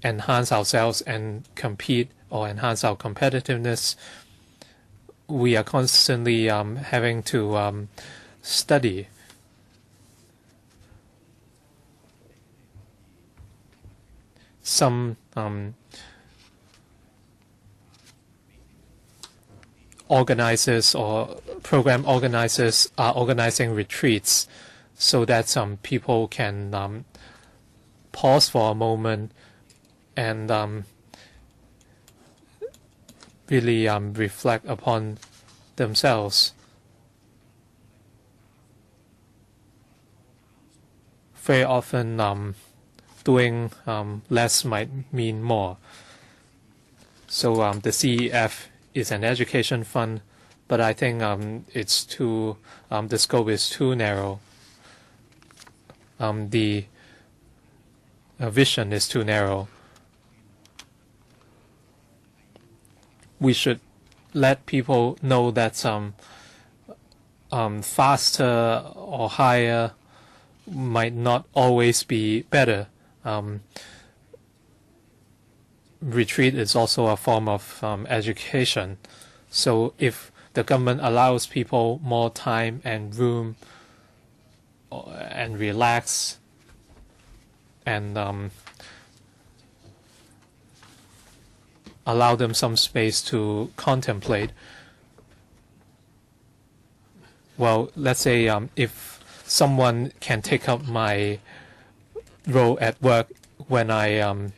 F: enhance ourselves and compete or enhance our competitiveness. We are constantly having to study. Some organizers or program organizers are organizing retreats so that some people can pause for a moment and really reflect upon themselves. Very often, doing less might mean more. So the CEF is an education fund, but I think it's too the scope is too narrow. The vision is too narrow. We should let people know that faster or higher might not always be better. Retreat is also a form of education. So if the government allows people more time and room and relax and allow them some space to contemplate. Well, let's say if someone can take up my role at work when I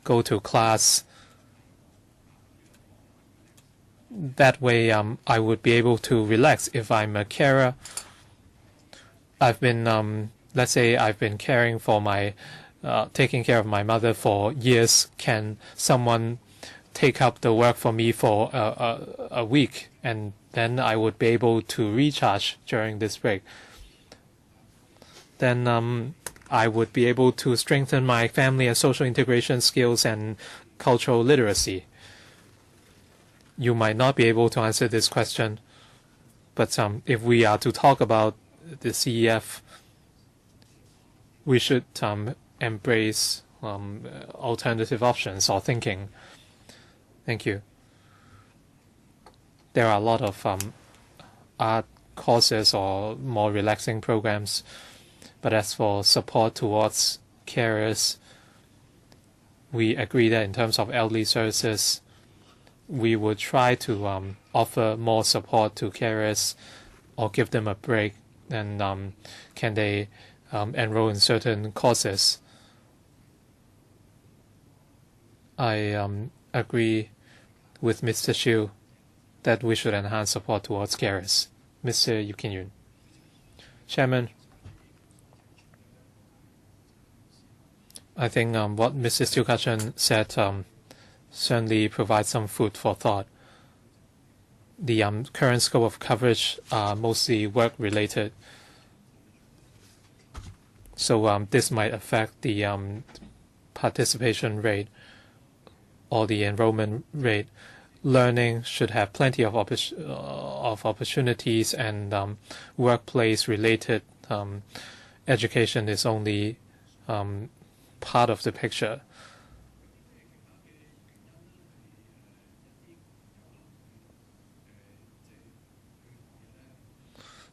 F: go to class, that way I would be able to relax. If I'm a carer, I've been, let's say I've been caring for my, taking care of my mother for years. Can someone take up the work for me for a week, and then I would be able to recharge during this break? Then I would be able to strengthen my family and social integration skills and cultural literacy. You might not be able to answer this question, but if we are to talk about the CEF, we should embrace alternative options or thinking. Thank you. There are a lot of art courses or more relaxing programs, but as for support towards carers, we agree that in terms of elderly services, we would try to offer more support to carers or give them a break. And can they enroll in certain courses? I agree with Mr. Xu that we should enhance support towards carers. Mr. Yu Kin-yun. Chairman, I think what Mrs. Stiu Ka-chun said certainly provides some food for thought. The current scope of coverage are mostly work-related, so this might affect the participation rate or the enrollment rate. Learning should have plenty of opportunities, and workplace-related education is only part of the picture.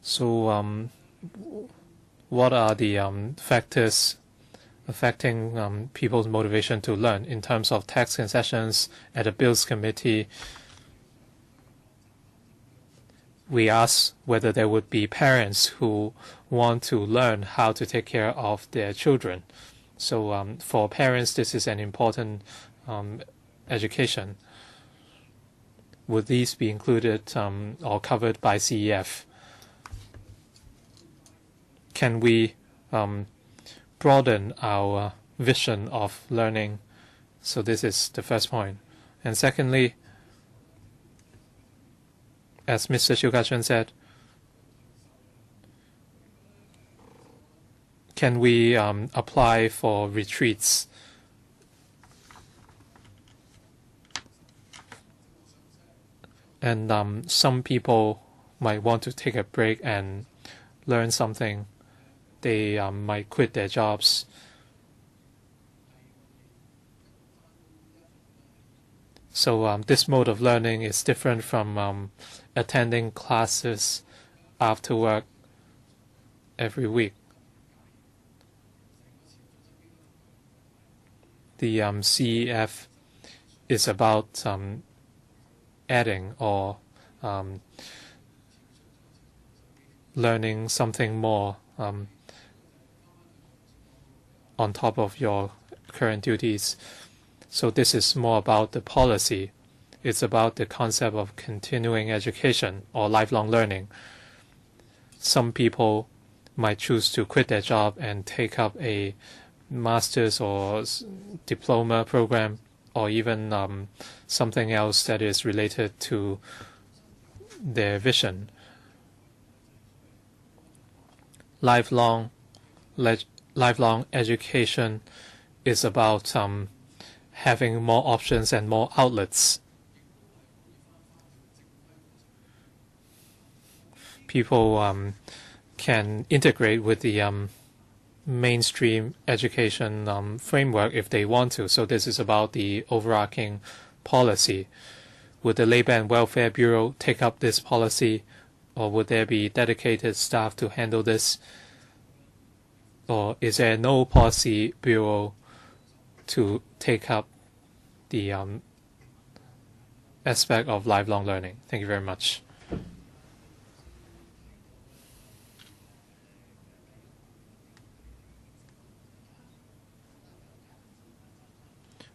F: So what are the factors affecting people's motivation to learn in terms of tax concessions? At the Bills Committee, we asked whether there would be parents who want to learn how to take care of their children. So for parents, this is an important education. Would these be included or covered by CEF? Can we broaden our vision of learning? So this is the first point. And secondly, as Mr. Stiu Ka-chun said, can we apply for retreats? And some people might want to take a break and learn something. They might quit their jobs. So this mode of learning is different from attending classes after work every week. The CEF is about adding or learning something more on top of your current duties. So this is more about the policy. It's about the concept of continuing education or lifelong learning. Some people might choose to quit their job and take up a master's or diploma program, or even something else that is related to their vision. Lifelong education is about having more options and more outlets. People can integrate with the mainstream education framework if they want to. So this is about the overarching policy. would the Labour and Welfare Bureau take up this policy, or would there be dedicated staff to handle this? Or is there no policy bureau to take up the aspect of lifelong learning? Thank you very much.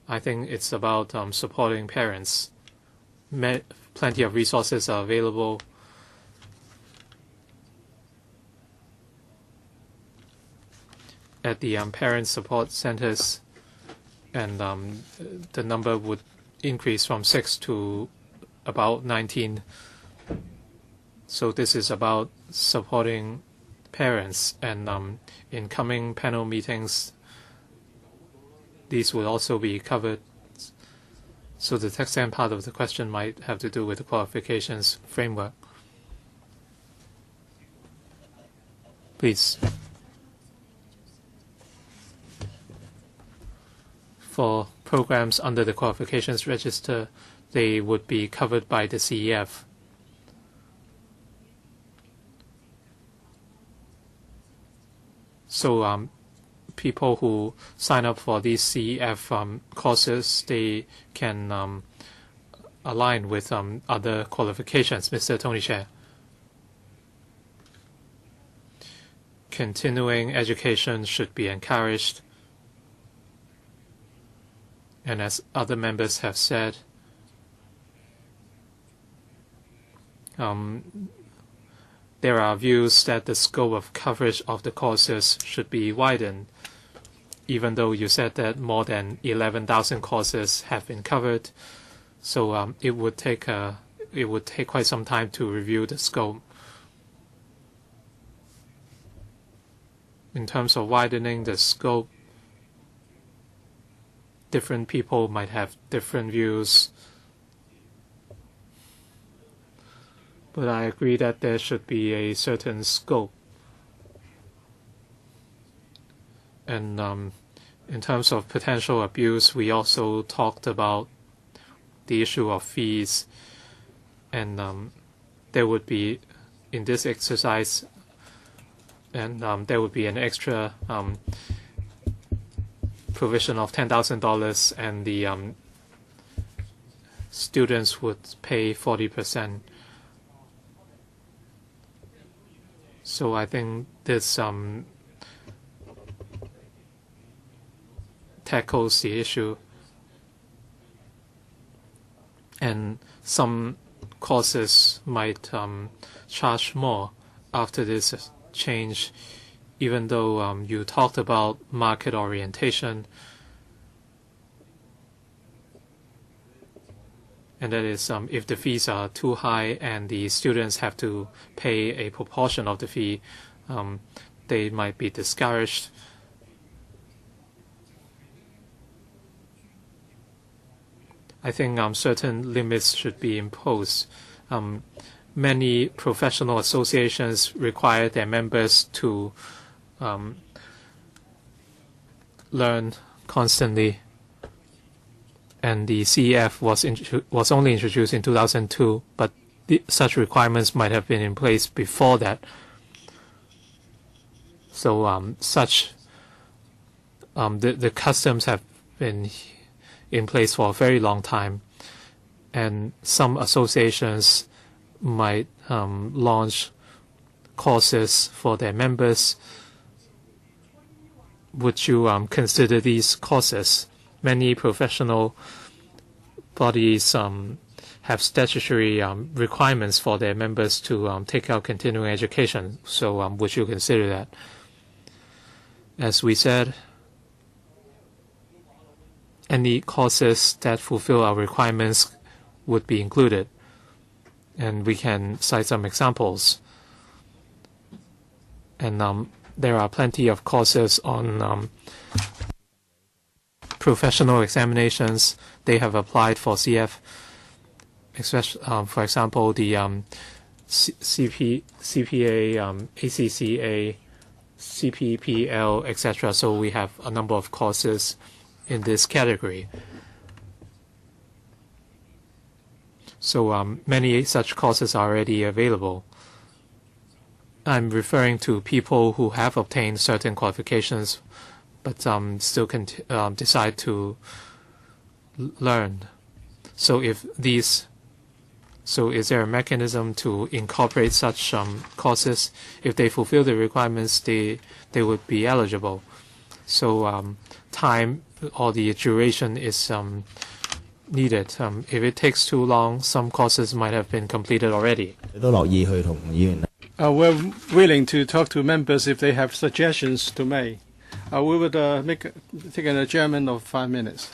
F: I think it's about supporting parents. Plenty of resources are available. At the parent support centers, and the number would increase from 6 to about 19. So this is about supporting parents, and in coming panel meetings, these will also be covered. So the text end part of the question might have to do with the qualifications framework. Please. For programs under the qualifications register, they would be covered by the CEF. So people who sign up for these CEF courses, they can align with other qualifications. Mr. Tony Chair. Continuing education should be encouraged. And as other members have said, there are views that the scope of coverage of the courses should be widened, even though you said that more than 11,000 courses have been covered. So it would take quite some time to review the scope. In terms of widening the scope, different people might have different views. But I agree that there should be a certain scope. And in terms of potential abuse, we also talked about the issue of fees. And there would be, in this exercise, and there would be an extra provision of $10,000, and the students would pay 40%. So I think this tackles the issue, and some courses might charge more after this change, even though you talked about market orientation, and that is if the fees are too high and the students have to pay a proportion of the fee, they might be discouraged. I think certain limits should be imposed. Many professional associations require their members to learn constantly, and the CEF was only introduced in 2002, but such requirements might have been in place before that. So the customs have been in place for a very long time, and some associations might launch courses for their members. Would you consider these courses? Many professional bodies have statutory requirements for their members to take out continuing education. So would you consider that? As we said, any courses that fulfill our requirements would be included. And we can cite some examples. And there are plenty of courses on professional examinations. They have applied for CF, especially, for example, the CPA, ACCA, CPPL, etc. So we have a number of courses in this category. So many such courses are already available. I'm referring to people who have obtained certain qualifications but still can decide to learn. So is there a mechanism to incorporate such courses? If they fulfill the requirements, they would be eligible. So time or the duration is needed. If it takes too long, some courses might have been completed already.
B: We're willing to talk to members if they have suggestions to make. We would take an adjournment of 5 minutes.